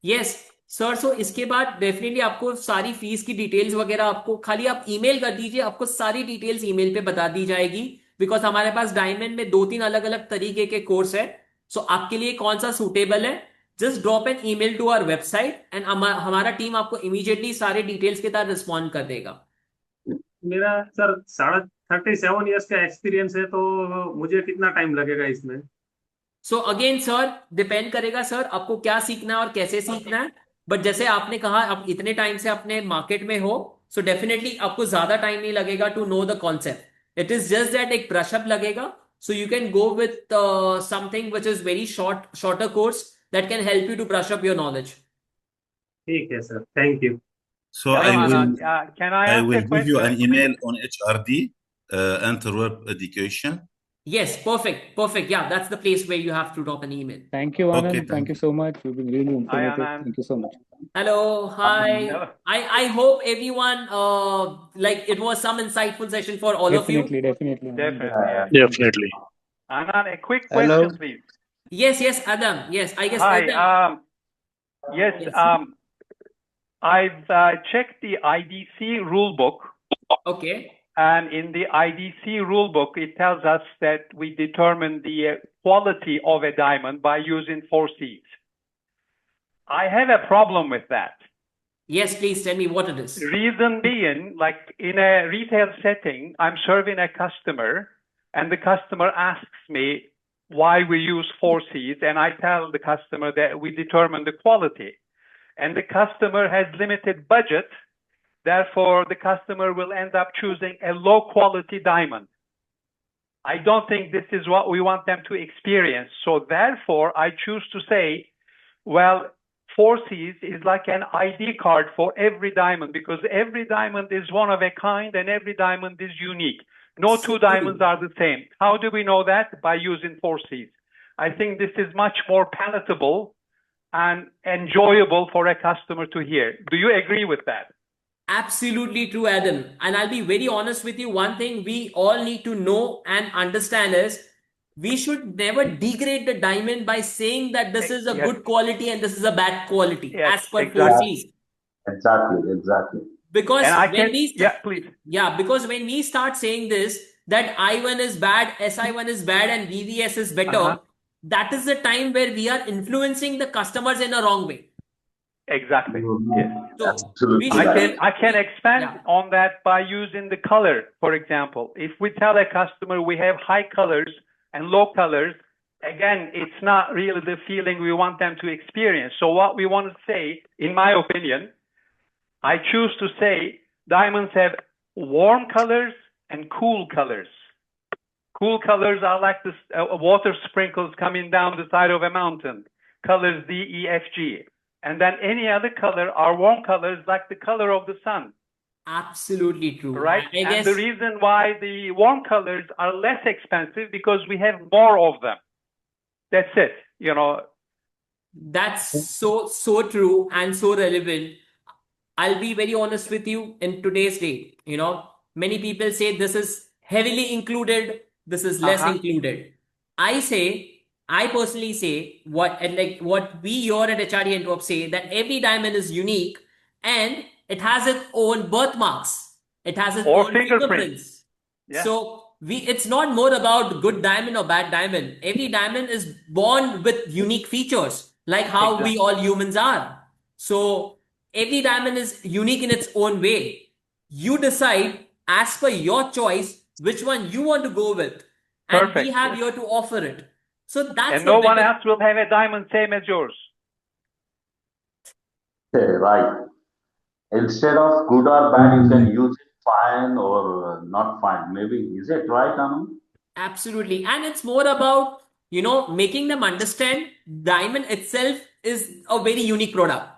Speaker 1: यस सर सो इसके बाद डेफिनेटली आपको सारी फीस की डिटेल्स वगैरह आपको खाली आप ईमेल कर दीजिए, आपको सारी डिटेल्स ईमेल पे बता दी जाएगी। बिकॉज हमारे पास डायमंड में 2-3 अलग अलग तरीके के कोर्स है। सो आपके लिए कौन सा सूटेबल है, just drop an email to our website and हमारा टीम आपको इमीडिएटली सारे डिटेल्स के साथ रिस्पॉन्ड कर देगा।
Speaker 12: मेरा सर 37 इयर्स का एक्सपीरियंस है, तो मुझे कितना टाइम लगेगा इसमें?
Speaker 1: सो अगेन सर डिपेंड करेगा सर आपको क्या सीखना है और कैसे सीखना है। बट जैसे आपने कहा आप इतने टाइम से अपने मार्केट में हो, सो डेफिनेटली आपको ज्यादा टाइम नहीं लगेगा to know the concept. It is just that एक ब्रशअप लगेगा। So you can go with something which is very shorter course that can help you to brush up your knowledge.
Speaker 12: ठीक है sir, thank you.
Speaker 13: So I will give you an email on HRD, Antwerp Education.
Speaker 1: Yes, perfect. Yeah, that's the place where you have to drop an email.
Speaker 7: Thank you, Anand.
Speaker 13: Okay,
Speaker 7: thank you so much. You've been really informative. Thank you so much.
Speaker 1: Hello, hi. I hope everyone like it was some insightful session for all of you.
Speaker 7: Definitely.
Speaker 14: Definitely. Anand, a quick question, please.
Speaker 1: Yes, Adam. Yes, I guess.
Speaker 14: Hi.
Speaker 1: Adam.
Speaker 14: Yes. I've checked the IDC rule book.
Speaker 1: Okay.
Speaker 14: And in the IDC rule book, it tells us that we determine the quality of a diamond by using 4 C's. I have a problem with that.
Speaker 1: Yes, please tell me what it is.
Speaker 14: Reason being, like in a retail setting, I'm serving a customer and the customer asks me why we use 4 C's, and I tell the customer that we determine the quality. And the customer has limited budget. Therefore, the customer will end up choosing a low quality diamond. I don't think this is what we want them to experience. So therefore, I choose to say, well, 4 C's is like an ID card for every diamond, because every diamond is one of a kind and every diamond is unique. No two diamonds are the same. How do we know that? By using 4 C's. I think this is much more palatable and enjoyable for a customer to hear. Do you agree with that?
Speaker 1: Absolutely true, Adam. And I'll be very honest with you. One thing we all need to know and understand is we should never degrade the diamond by saying that this is a good quality and this is a bad quality as per 4 C's.
Speaker 5: Exactly.
Speaker 1: Because
Speaker 14: please.
Speaker 1: Yeah, because when we start saying this, that I1 is bad, SI1 is bad, and VVS is better, that is the time where we are influencing the customers in a wrong way.
Speaker 14: Exactly. Yes.
Speaker 1: So
Speaker 5: Absolutely.
Speaker 14: I can expand on that by using the color, for example. If we tell a customer we have high colors and low colors, again, it's not really the feeling we want them to experience. So what we want to say, in my opinion, I choose to say diamonds have warm colors and cool colors. Cool colors are like this water sprinkles coming down the side of a mountain, colors D, E, F, G. And then any other color are warm colors like the color of the sun.
Speaker 1: Absolutely true.
Speaker 14: Right?
Speaker 1: I
Speaker 14: and
Speaker 1: guess
Speaker 14: the reason why the warm colors are less expensive because we have more of them. That's it. You know.
Speaker 1: That's so true and so relevant. I'll be very honest with you in today's day. You know, many people say this is heavily included, this is less included. I personally say what we here at HRD Antwerp say, that every diamond is unique and it has its own birthmarks. It has its own fingerprints.
Speaker 14: Yeah.
Speaker 1: So it's not more about good diamond or bad diamond. Every diamond is born with unique features, like how we all humans are. So every diamond is unique in its own way. You decide as per your choice which one you want to go with. And we have here to offer it. So that's
Speaker 14: And
Speaker 1: the
Speaker 14: no one
Speaker 1: better.
Speaker 14: else will have a diamond same as yours.
Speaker 5: Right. Instead of good or bad, you can use it fine or not fine. Maybe is it right, Anu?
Speaker 1: Absolutely. And it's more about, making them understand diamond itself is a very unique product.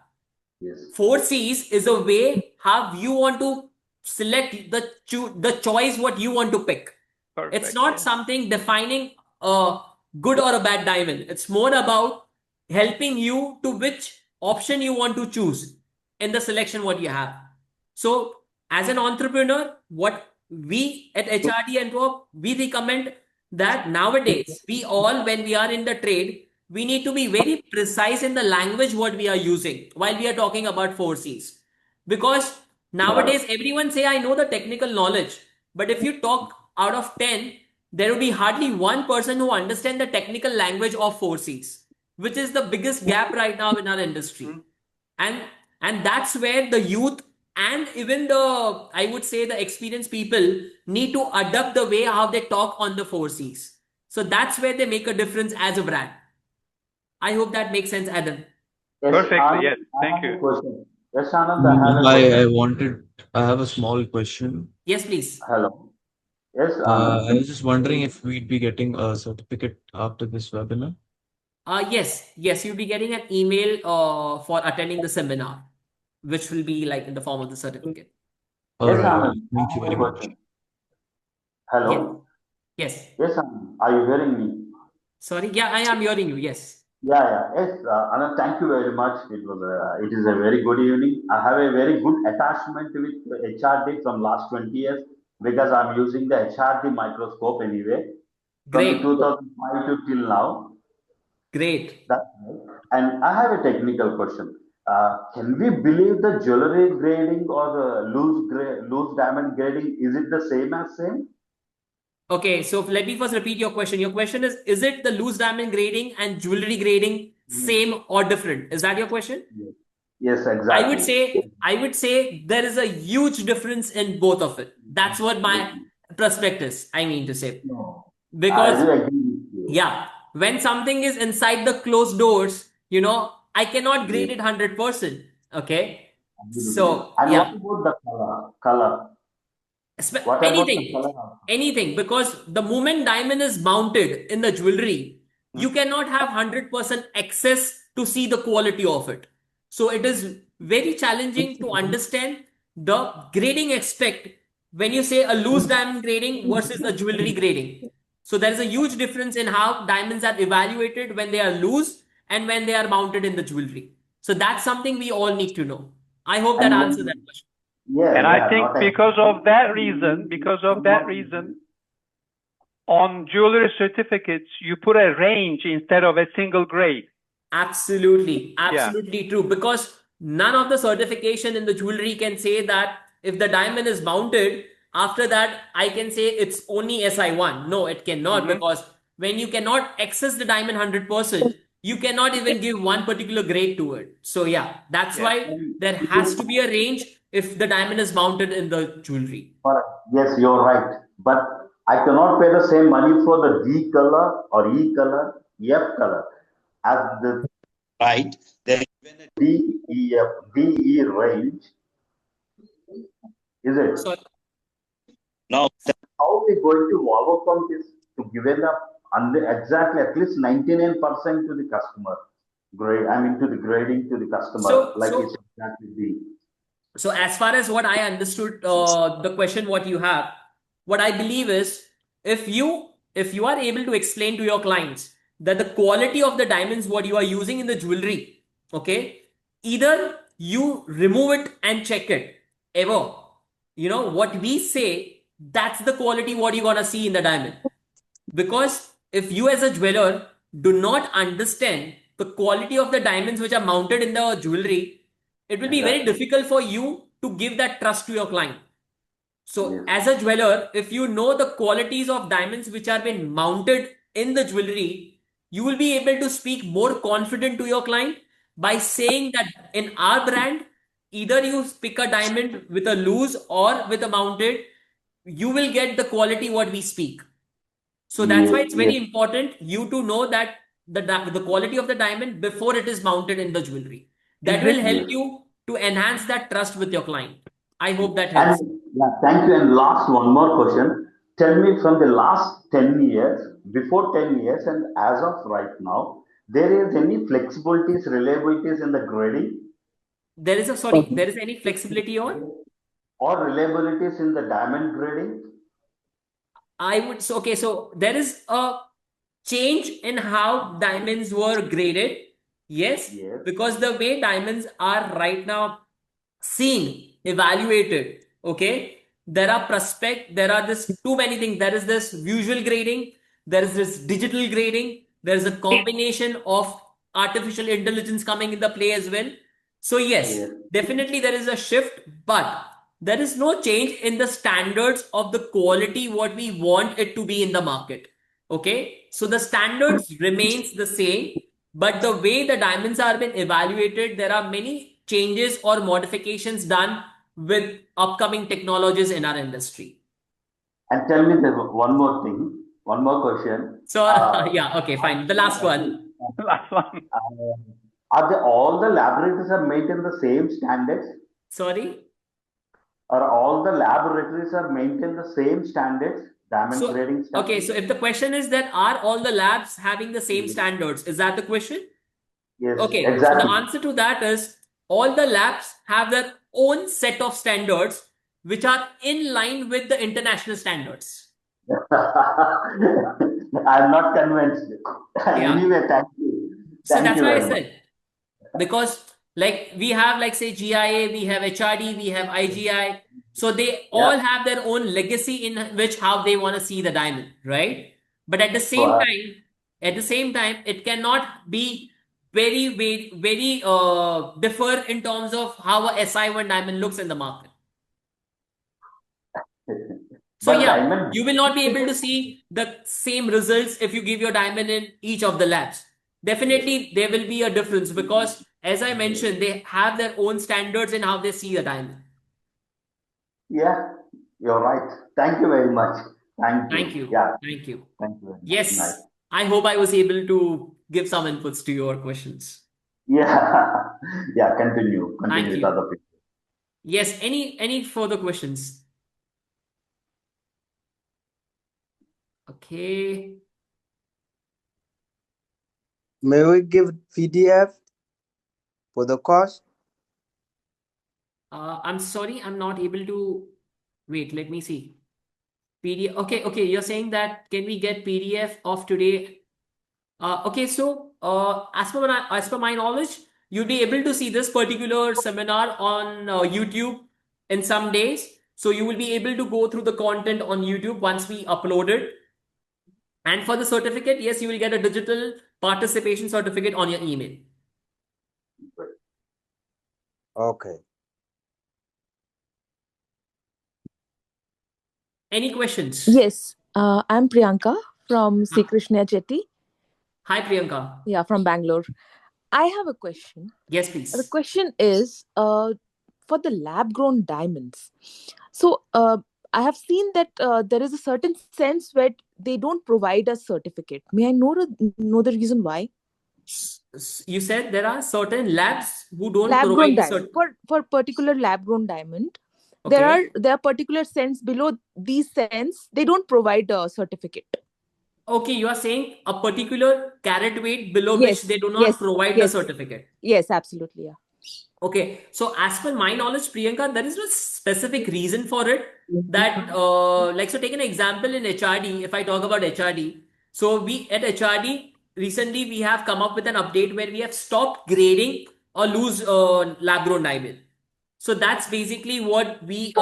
Speaker 5: Yes.
Speaker 1: 4Cs is a way how you want to select the choice what you want to pick.
Speaker 14: Perfect.
Speaker 1: It's not something defining a good or a bad diamond. It's more about helping you to which option you want to choose in the selection what you have. So as an entrepreneur, what we at HRD Antwerp, we recommend that nowadays we all, when we are in the trade, we need to be very precise in the language what we are using while we are talking about 4Cs. Because nowadays everyone say, I know the technical knowledge, but if you talk out of 10, there will be hardly one person who understand the technical language of 4Cs, which is the biggest gap right now in our industry. And that's where the youth and even the, I would say, the experienced people need to adapt the way how they talk on the 4Cs. So that's where they make a difference as a brand. I hope that makes sense, Adam.
Speaker 5: Yes,
Speaker 14: Perfectly,
Speaker 5: Anand,
Speaker 14: yes.
Speaker 5: I
Speaker 14: Thank
Speaker 5: have a
Speaker 14: you.
Speaker 5: question. Yes, Anand, I have a question.
Speaker 11: I have a small question.
Speaker 1: Yes, please.
Speaker 5: Hello. Yes, Anand.
Speaker 11: I was just wondering if we'd be getting a certificate after this webinar.
Speaker 1: Yes, you'll be getting an email for attending the seminar, which will be like in the form of the certificate.
Speaker 11: All
Speaker 5: Yes,
Speaker 11: right.
Speaker 5: Anand, I
Speaker 11: Thank you
Speaker 5: have a
Speaker 11: very much.
Speaker 5: question. Hello.
Speaker 1: Yes.
Speaker 5: Yes, Anand, are you hearing me?
Speaker 1: Sorry. Yeah, I am hearing you. Yes.
Speaker 5: Yeah. Yes, Anand, thank you very much. It is a very good evening. I have a very good attachment with HRD from last 20 years because I'm using the HRD microscope anyway from the
Speaker 1: Great.
Speaker 5: 2005 to till now.
Speaker 1: Great.
Speaker 5: That's right. And I have a technical question. Can we believe the jewelry grading or the loose diamond grading? Is it the same as same?
Speaker 1: Okay, so let me first repeat your question. Your question is it the loose diamond grading and jewelry grading same or different? Is that your question?
Speaker 5: Yes,
Speaker 1: I would
Speaker 5: exactly.
Speaker 1: say there is a huge difference in both of it. That's what my perspective is, I mean to say.
Speaker 5: No, I
Speaker 1: Because
Speaker 5: do agree with you.
Speaker 1: yeah, when something is inside the closed doors, I cannot grade it 100%. Okay. So
Speaker 5: And what
Speaker 1: yeah,
Speaker 5: about the color? Color. What about the
Speaker 1: anything,
Speaker 5: color?
Speaker 1: anything, because the moment diamond is mounted in the jewelry, you cannot have 100% access to see the quality of it. So it is very challenging to understand the grading aspect when you say a loose diamond grading versus a jewelry grading. So there is a huge difference in how diamonds are evaluated when they are loose and when they are mounted in the jewelry. So that's something we all need to know. I hope that
Speaker 5: And
Speaker 1: answers that question.
Speaker 14: And I think because of that reason, on jewelry certificates, you put a range instead of a single grade.
Speaker 1: Absolutely true. Because none of the certification in the jewelry can say that if the diamond is mounted, after that, I can say it's only SI1. No, it cannot, because when you cannot access the diamond 100%, you cannot even give one particular grade to it. So yeah, that's why there has to be a range if the diamond is mounted in the jewelry.
Speaker 5: Yes, you're right. But I cannot pay the same money for the D color or E color, F color as the right. There is even a D, E, F, D, E range. Is it?
Speaker 1: So
Speaker 5: Now, how are we going to overcome this to give it up exactly at least 99% to the customer? Grade, I mean to the grading to the customer, like it's exactly D.
Speaker 1: So as far as what I understood, the question what you have, what I believe is if you are able to explain to your clients that the quality of the diamonds what you are using in the jewelry, okay, either you remove it and check it ever. What we say, that's the quality what you're gonna see in the diamond. Because if you as a jeweler do not understand the quality of the diamonds which are mounted in the jewelry, it will be very difficult for you to give that trust to your client. So as a jeweler, if you know the qualities of diamonds which are being mounted in the jewelry, you will be able to speak more confident to your client by saying that in our brand, either you pick a diamond with a loose or with a mounted, you will get the quality what we speak. So that's why
Speaker 5: Yes,
Speaker 1: it's
Speaker 5: yes.
Speaker 1: very important you to know that the quality of the diamond before it is mounted in the jewelry. That will help
Speaker 5: Yes.
Speaker 1: you to enhance that trust with your client. I hope that helps.
Speaker 5: And yeah, thank you. And last one more question. Tell me from the last 10 years, before 10 years, and as of right now, there is any flexibilities, reliabilities in the grading
Speaker 1: There is any flexibility on?
Speaker 5: or reliabilities in the diamond grading?
Speaker 1: So there is a change in how diamonds were graded. Yes,
Speaker 5: Yes.
Speaker 1: because the way diamonds are right now seen, evaluated, okay, there are this too many things. There is this visual grading, there is this digital grading, there is a combination of artificial intelligence coming in the play as well. So yes,
Speaker 5: Yes.
Speaker 1: definitely there is a shift, but there is no change in the standards of the quality what we want it to be in the market. Okay, so the standards remains the same, but the way the diamonds are been evaluated, there are many changes or modifications done with upcoming technologies in our industry.
Speaker 5: And tell me the one more thing, one more question.
Speaker 1: So yeah, okay, fine. The last one.
Speaker 14: Last one.
Speaker 5: Are all the laboratories are maintain the same standards?
Speaker 1: Sorry.
Speaker 5: Are all the laboratories are maintain the same standards, diamond grading
Speaker 1: Okay,
Speaker 5: standards?
Speaker 1: so if the question is that are all the labs having the same standards, is that the question?
Speaker 5: Yes,
Speaker 1: Okay, so the
Speaker 5: exactly.
Speaker 1: answer to that is all the labs have their own set of standards which are in line with the international standards.
Speaker 5: I'm not convinced.
Speaker 1: Yeah.
Speaker 5: Anyway, thank you.
Speaker 1: So
Speaker 5: Thank
Speaker 1: that's
Speaker 5: you
Speaker 1: why I
Speaker 5: very much.
Speaker 1: said, because like we have like say GIA, we have HRD, we have IGI. So they
Speaker 5: Yeah.
Speaker 1: all have their own legacy in which how they want to see the diamond, right? But at the same time, it cannot be very differ in terms of how a SI1 diamond looks in the market. So
Speaker 5: But
Speaker 1: yeah,
Speaker 5: diamond.
Speaker 1: you will not be able to see the same results if you give your diamond in each of the labs. Definitely, there will be a difference because, as I mentioned, they have their own standards in how they see a diamond.
Speaker 5: Yeah, you're right. Thank you very much. Thank
Speaker 1: Thank
Speaker 5: you.
Speaker 1: you.
Speaker 5: Yeah,
Speaker 1: Thank you.
Speaker 5: thank you very much. Nice.
Speaker 1: Yes, I hope I was able to give some inputs to your questions.
Speaker 5: Yeah, yeah. Continue. Continue
Speaker 1: Thank
Speaker 5: with
Speaker 1: you.
Speaker 5: other people.
Speaker 1: Yes, any further questions? Okay.
Speaker 15: May we give PDF for the course?
Speaker 1: I'm sorry, I'm not able to. Wait, let me see. PDF. Okay. You're saying that can we get PDF of today? Okay, so as per my knowledge, you'll be able to see this particular seminar on YouTube in some days. So you will be able to go through the content on YouTube once we upload it. And for the certificate, yes, you will get a digital participation certificate on your email.
Speaker 15: Okay.
Speaker 1: Any questions?
Speaker 16: Yes, I'm Priyanka from Sri Krishna Jetty.
Speaker 1: Hi, Priyanka.
Speaker 16: Yeah, from Bangalore. I have a question.
Speaker 1: Yes,
Speaker 16: The
Speaker 1: please.
Speaker 16: question is for the lab grown diamonds. So I have seen that there is a certain sense where they don't provide a certificate. May I know the reason why?
Speaker 1: You said there are certain labs who don't
Speaker 16: Lab grown
Speaker 1: provide the
Speaker 16: diamond. For particular lab grown diamond,
Speaker 1: Okay.
Speaker 16: there are particular cents below these cents. They don't provide a certificate.
Speaker 1: Okay, you are saying a particular carat weight below which
Speaker 16: Yes,
Speaker 1: they do not
Speaker 16: yes,
Speaker 1: provide the
Speaker 16: yes,
Speaker 1: certificate.
Speaker 16: yes, absolutely, yeah.
Speaker 1: Okay, so as per my knowledge, Priyanka, there is no specific reason for it. That, so take an example in HRD. If I talk about HRD, so we at HRD recently we have come up with an update where we have stopped grading or loose lab grown diamond. So that's basically what we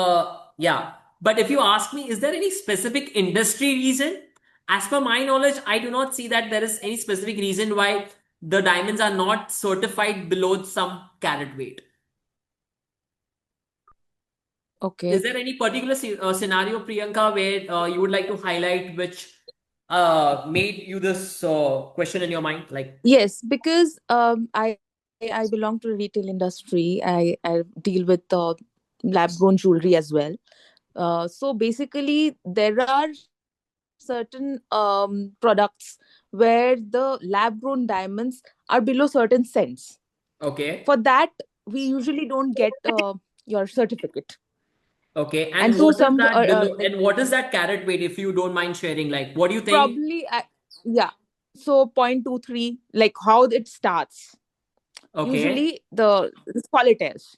Speaker 1: yeah. But if you ask me, is there any specific industry reason? As per my knowledge, I do not see that there is any specific reason why the diamonds are not certified below some carat weight.
Speaker 16: Okay.
Speaker 1: Is there any particular scenario, Priyanka, where you would like to highlight which made you this question in your mind? Like,
Speaker 16: Yes, because I belong to the retail industry. I deal with lab grown jewelry as well. So basically, there are certain products where the lab grown diamonds are below certain cents.
Speaker 1: Okay.
Speaker 16: For that, we usually don't get your certificate.
Speaker 1: Okay.
Speaker 16: And
Speaker 1: And
Speaker 16: so
Speaker 1: what is
Speaker 16: some
Speaker 1: that below?
Speaker 16: like
Speaker 1: And what is that carat weight, if you don't mind sharing? Like, what do you think?
Speaker 16: probably yeah, so 0.23, like how it starts.
Speaker 1: Okay.
Speaker 16: Usually the solitaires.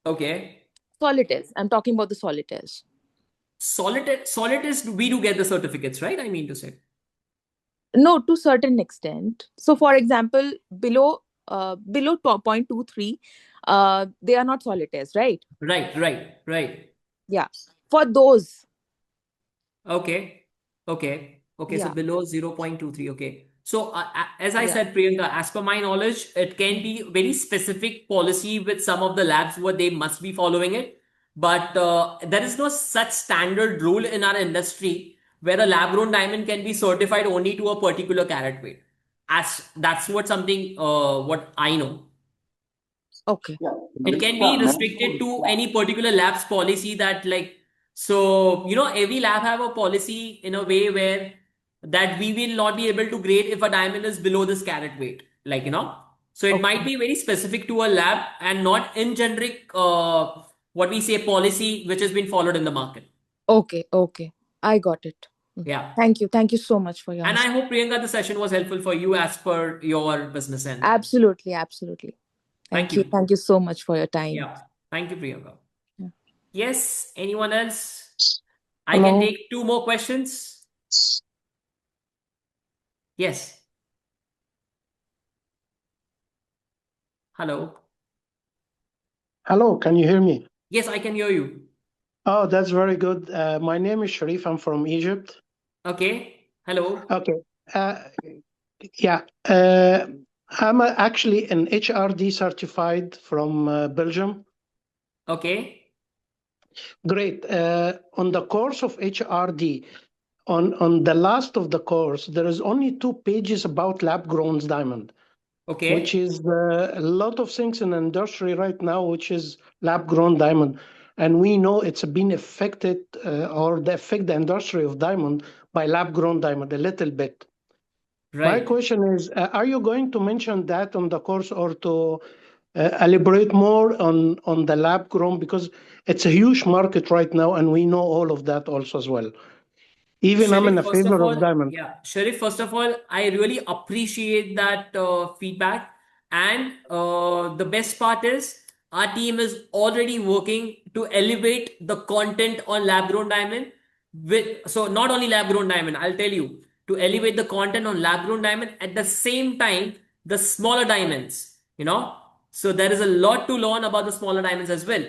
Speaker 1: Okay.
Speaker 16: Solitaires. I'm talking about the solitaires.
Speaker 1: Solitaires, we do get the certificates, right? I mean to say.
Speaker 16: No, to certain extent. So for example, below 0.23, they are not solitaires, right?
Speaker 1: Right.
Speaker 16: Yeah. For those,
Speaker 1: Okay. So
Speaker 16: yeah,
Speaker 1: below 0.23. Okay. So as I
Speaker 16: yeah.
Speaker 1: said, Priyanka, as per my knowledge, it can be very specific policy with some of the labs where they must be following it. But there is no such standard rule in our industry where a lab grown diamond can be certified only to a particular carat weight. As that's what something what I know.
Speaker 16: Okay.
Speaker 5: Yeah,
Speaker 1: It can be restricted to any particular lab's policy that like, so every lab have a policy in a way where that we will not be able to grade if a diamond is below this carat weight, like so it might
Speaker 16: Okay.
Speaker 1: be very specific to a lab and not in generic what we say policy which has been followed in the market.
Speaker 16: Okay. I got it.
Speaker 1: Yeah.
Speaker 16: Thank you. Thank you so much for your
Speaker 1: And I
Speaker 16: answer.
Speaker 1: hope, Priyanka, the session was helpful for you as per your business end.
Speaker 16: Absolutely.
Speaker 1: Thank
Speaker 16: Thank you.
Speaker 1: you.
Speaker 16: Thank you so much for your time.
Speaker 1: Yeah. Thank you, Priyanka.
Speaker 16: Yeah.
Speaker 1: Yes, anyone else? I
Speaker 17: Hello.
Speaker 1: can take 2 more questions. Yes. Hello.
Speaker 17: Hello, can you hear me?
Speaker 1: Yes, I can hear you.
Speaker 17: Oh, that's very good. My name is Sharif. I'm from Egypt.
Speaker 1: Okay. Hello.
Speaker 17: Okay. Yeah. I'm actually an HRD certified from Belgium.
Speaker 1: Okay.
Speaker 17: Great. On the course of HRD, on the last of the course, there is only 2 pages about lab grown diamond.
Speaker 1: Okay.
Speaker 17: Which is a lot of things in the industry right now, which is lab grown diamond. And we know it's been affected or they affect the industry of diamond by lab grown diamond a little bit. My
Speaker 1: Right.
Speaker 17: question is, are you going to mention that on the course or to elaborate more on the lab grown? Because it's a huge market right now and we know all of that also as well. Even I'm in a
Speaker 1: First of
Speaker 17: favor of
Speaker 1: all,
Speaker 17: diamond.
Speaker 1: yeah, Sharif, first of all, I really appreciate that feedback. And the best part is our team is already working to elevate the content on lab grown diamond. So not only lab grown diamond, I'll tell you, to elevate the content on lab grown diamond at the same time, the smaller diamonds. So there is a lot to learn about the smaller diamonds as well.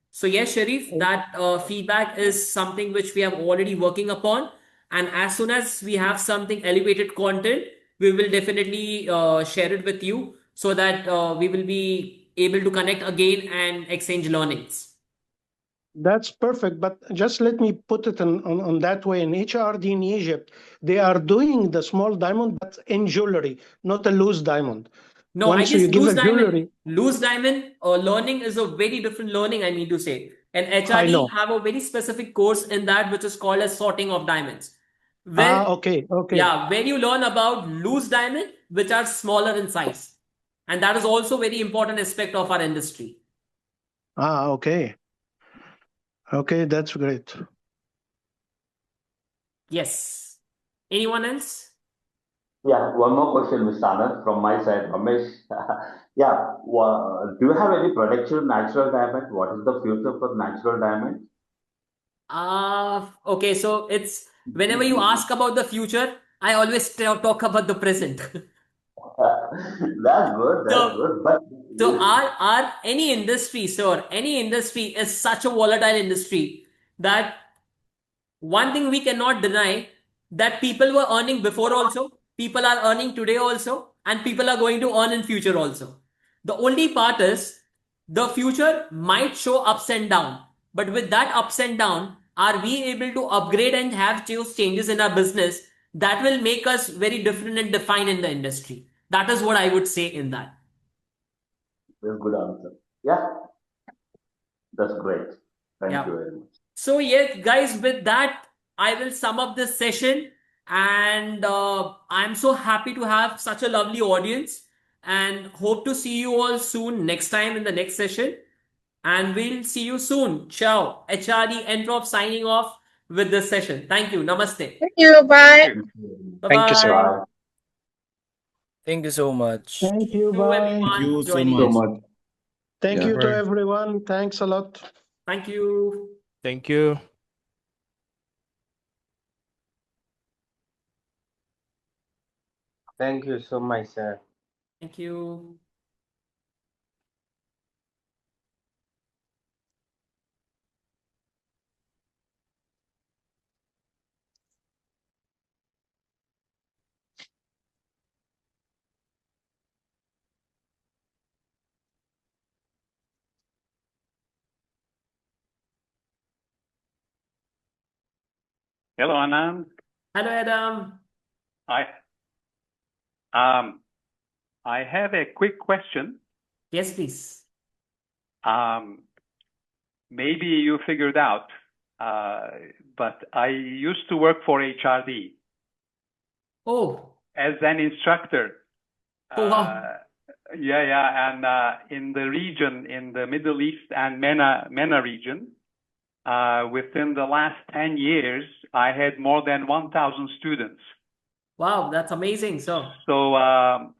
Speaker 1: So yes, Sharif, that feedback is something which we are already working upon. And as soon as we have something elevated content, we will definitely share it with you so that we will be able to connect again and exchange learnings.
Speaker 17: That's perfect, but just let me put it on that way. In HRD in Egypt, they are doing the small diamond, but in jewelry, not a loose diamond.
Speaker 1: No, I
Speaker 17: Once
Speaker 1: guess
Speaker 17: you give a jewelry,
Speaker 1: loose diamond learning is a very different learning, I mean to say. And
Speaker 17: I
Speaker 1: HRD
Speaker 17: know.
Speaker 1: have a very specific course in that which is called as sorting of diamonds. Where,
Speaker 17: Okay.
Speaker 1: yeah, where you learn about loose diamond, which are smaller in size. And that is also very important aspect of our industry.
Speaker 17: Okay. Okay, that's great.
Speaker 1: Yes. Anyone else?
Speaker 5: Yeah, one more question, Mr. Anand, from my side, Ramesh. Yeah, do you have any protection natural diamond? What is the future for natural diamond?
Speaker 1: Okay, so it's whenever you ask about the future, I always talk about the present.
Speaker 5: That's good, that's
Speaker 1: So,
Speaker 5: good. But
Speaker 1: so our any industry, sir, any industry is such a volatile industry that one thing we cannot deny that people were earning before also, people are earning today also, and people are going to earn in future also. The only part is the future might show ups and down, but with that ups and down, are we able to upgrade and have those changes in our business that will make us very different and define in the industry? That is what I would say in that.
Speaker 5: that's a good answer. Yeah, that's great. Thank
Speaker 1: Yeah.
Speaker 5: you very much.
Speaker 1: So yes, guys, with that, I will sum up this session. And I'm so happy to have such a lovely audience, and hope to see you all soon next time in the next session. And we'll see you soon. Ciao. HRD Antwerp signing off with this session. Thank you. Namaste.
Speaker 4: Thank you. Bye.
Speaker 1: Bye-bye.
Speaker 5: Bye.
Speaker 18: Thank you so much.
Speaker 17: Thank you.
Speaker 1: Thank you,
Speaker 17: Bye.
Speaker 1: everyone,
Speaker 13: Thank you so
Speaker 1: joining
Speaker 13: much.
Speaker 1: in.
Speaker 10: much.
Speaker 17: Thank
Speaker 10: Yeah.
Speaker 17: you to
Speaker 11: Bye.
Speaker 17: everyone. Thanks a lot.
Speaker 1: Thank you.
Speaker 18: Thank you.
Speaker 15: Thank you so much, sir.
Speaker 1: Thank you.
Speaker 14: Hello, Anand.
Speaker 1: Hello, Adam.
Speaker 14: I I have a quick question.
Speaker 1: Yes, please.
Speaker 14: Maybe you figured out, but I used to work for HRD
Speaker 1: Oh,
Speaker 14: as an instructor.
Speaker 1: oh wow.
Speaker 14: And in the region, in the Middle East and MENA region, within the last 10 years, I had more than 1,000 students.
Speaker 1: Wow, that's amazing. So,
Speaker 14: and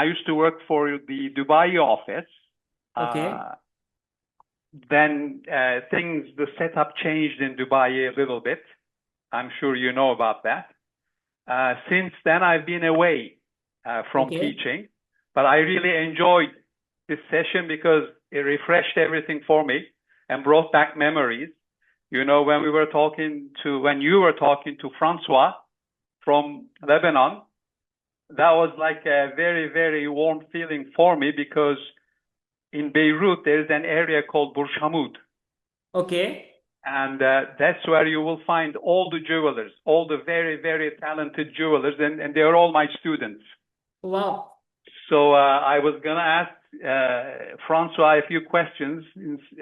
Speaker 14: I used to work for the Dubai office.
Speaker 1: okay.
Speaker 14: Then the setup changed in Dubai a little bit. I'm sure you know about that. Since then, I've been away from
Speaker 1: Okay.
Speaker 14: teaching, but I really enjoyed this session because it refreshed everything for me and brought back memories. You know, when you were talking to Francois from Lebanon, that was like a very, very warm feeling for me because in Beirut, there's an area called Burj Hamud.
Speaker 1: Okay.
Speaker 14: And that's where you will find all the jewelers, all the very, very talented jewelers, and they're all my students.
Speaker 1: Wow.
Speaker 14: So I was going to ask Francois a few questions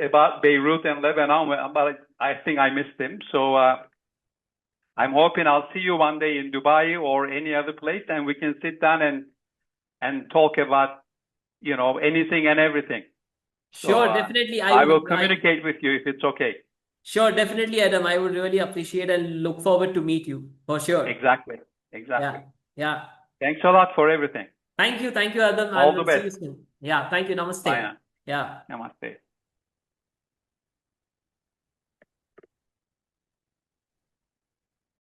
Speaker 14: about Beirut and Lebanon, but I think I missed him. So I'm hoping I'll see you one day in Dubai or any other place, and we can sit down and talk about, you know, anything and everything.
Speaker 1: Sure,
Speaker 14: So,
Speaker 1: definitely.
Speaker 14: I will communicate with you if it's okay.
Speaker 1: Sure, definitely, Adam. I would really appreciate and look forward to meet you for sure.
Speaker 14: Exactly.
Speaker 1: Yeah. Yeah.
Speaker 14: Thanks a lot for everything.
Speaker 1: Thank you, Adam. I
Speaker 14: All the
Speaker 1: will see you
Speaker 14: best.
Speaker 1: soon. Yeah, thank you. Namaste.
Speaker 14: Bye now.
Speaker 1: Yeah.
Speaker 14: Namaste.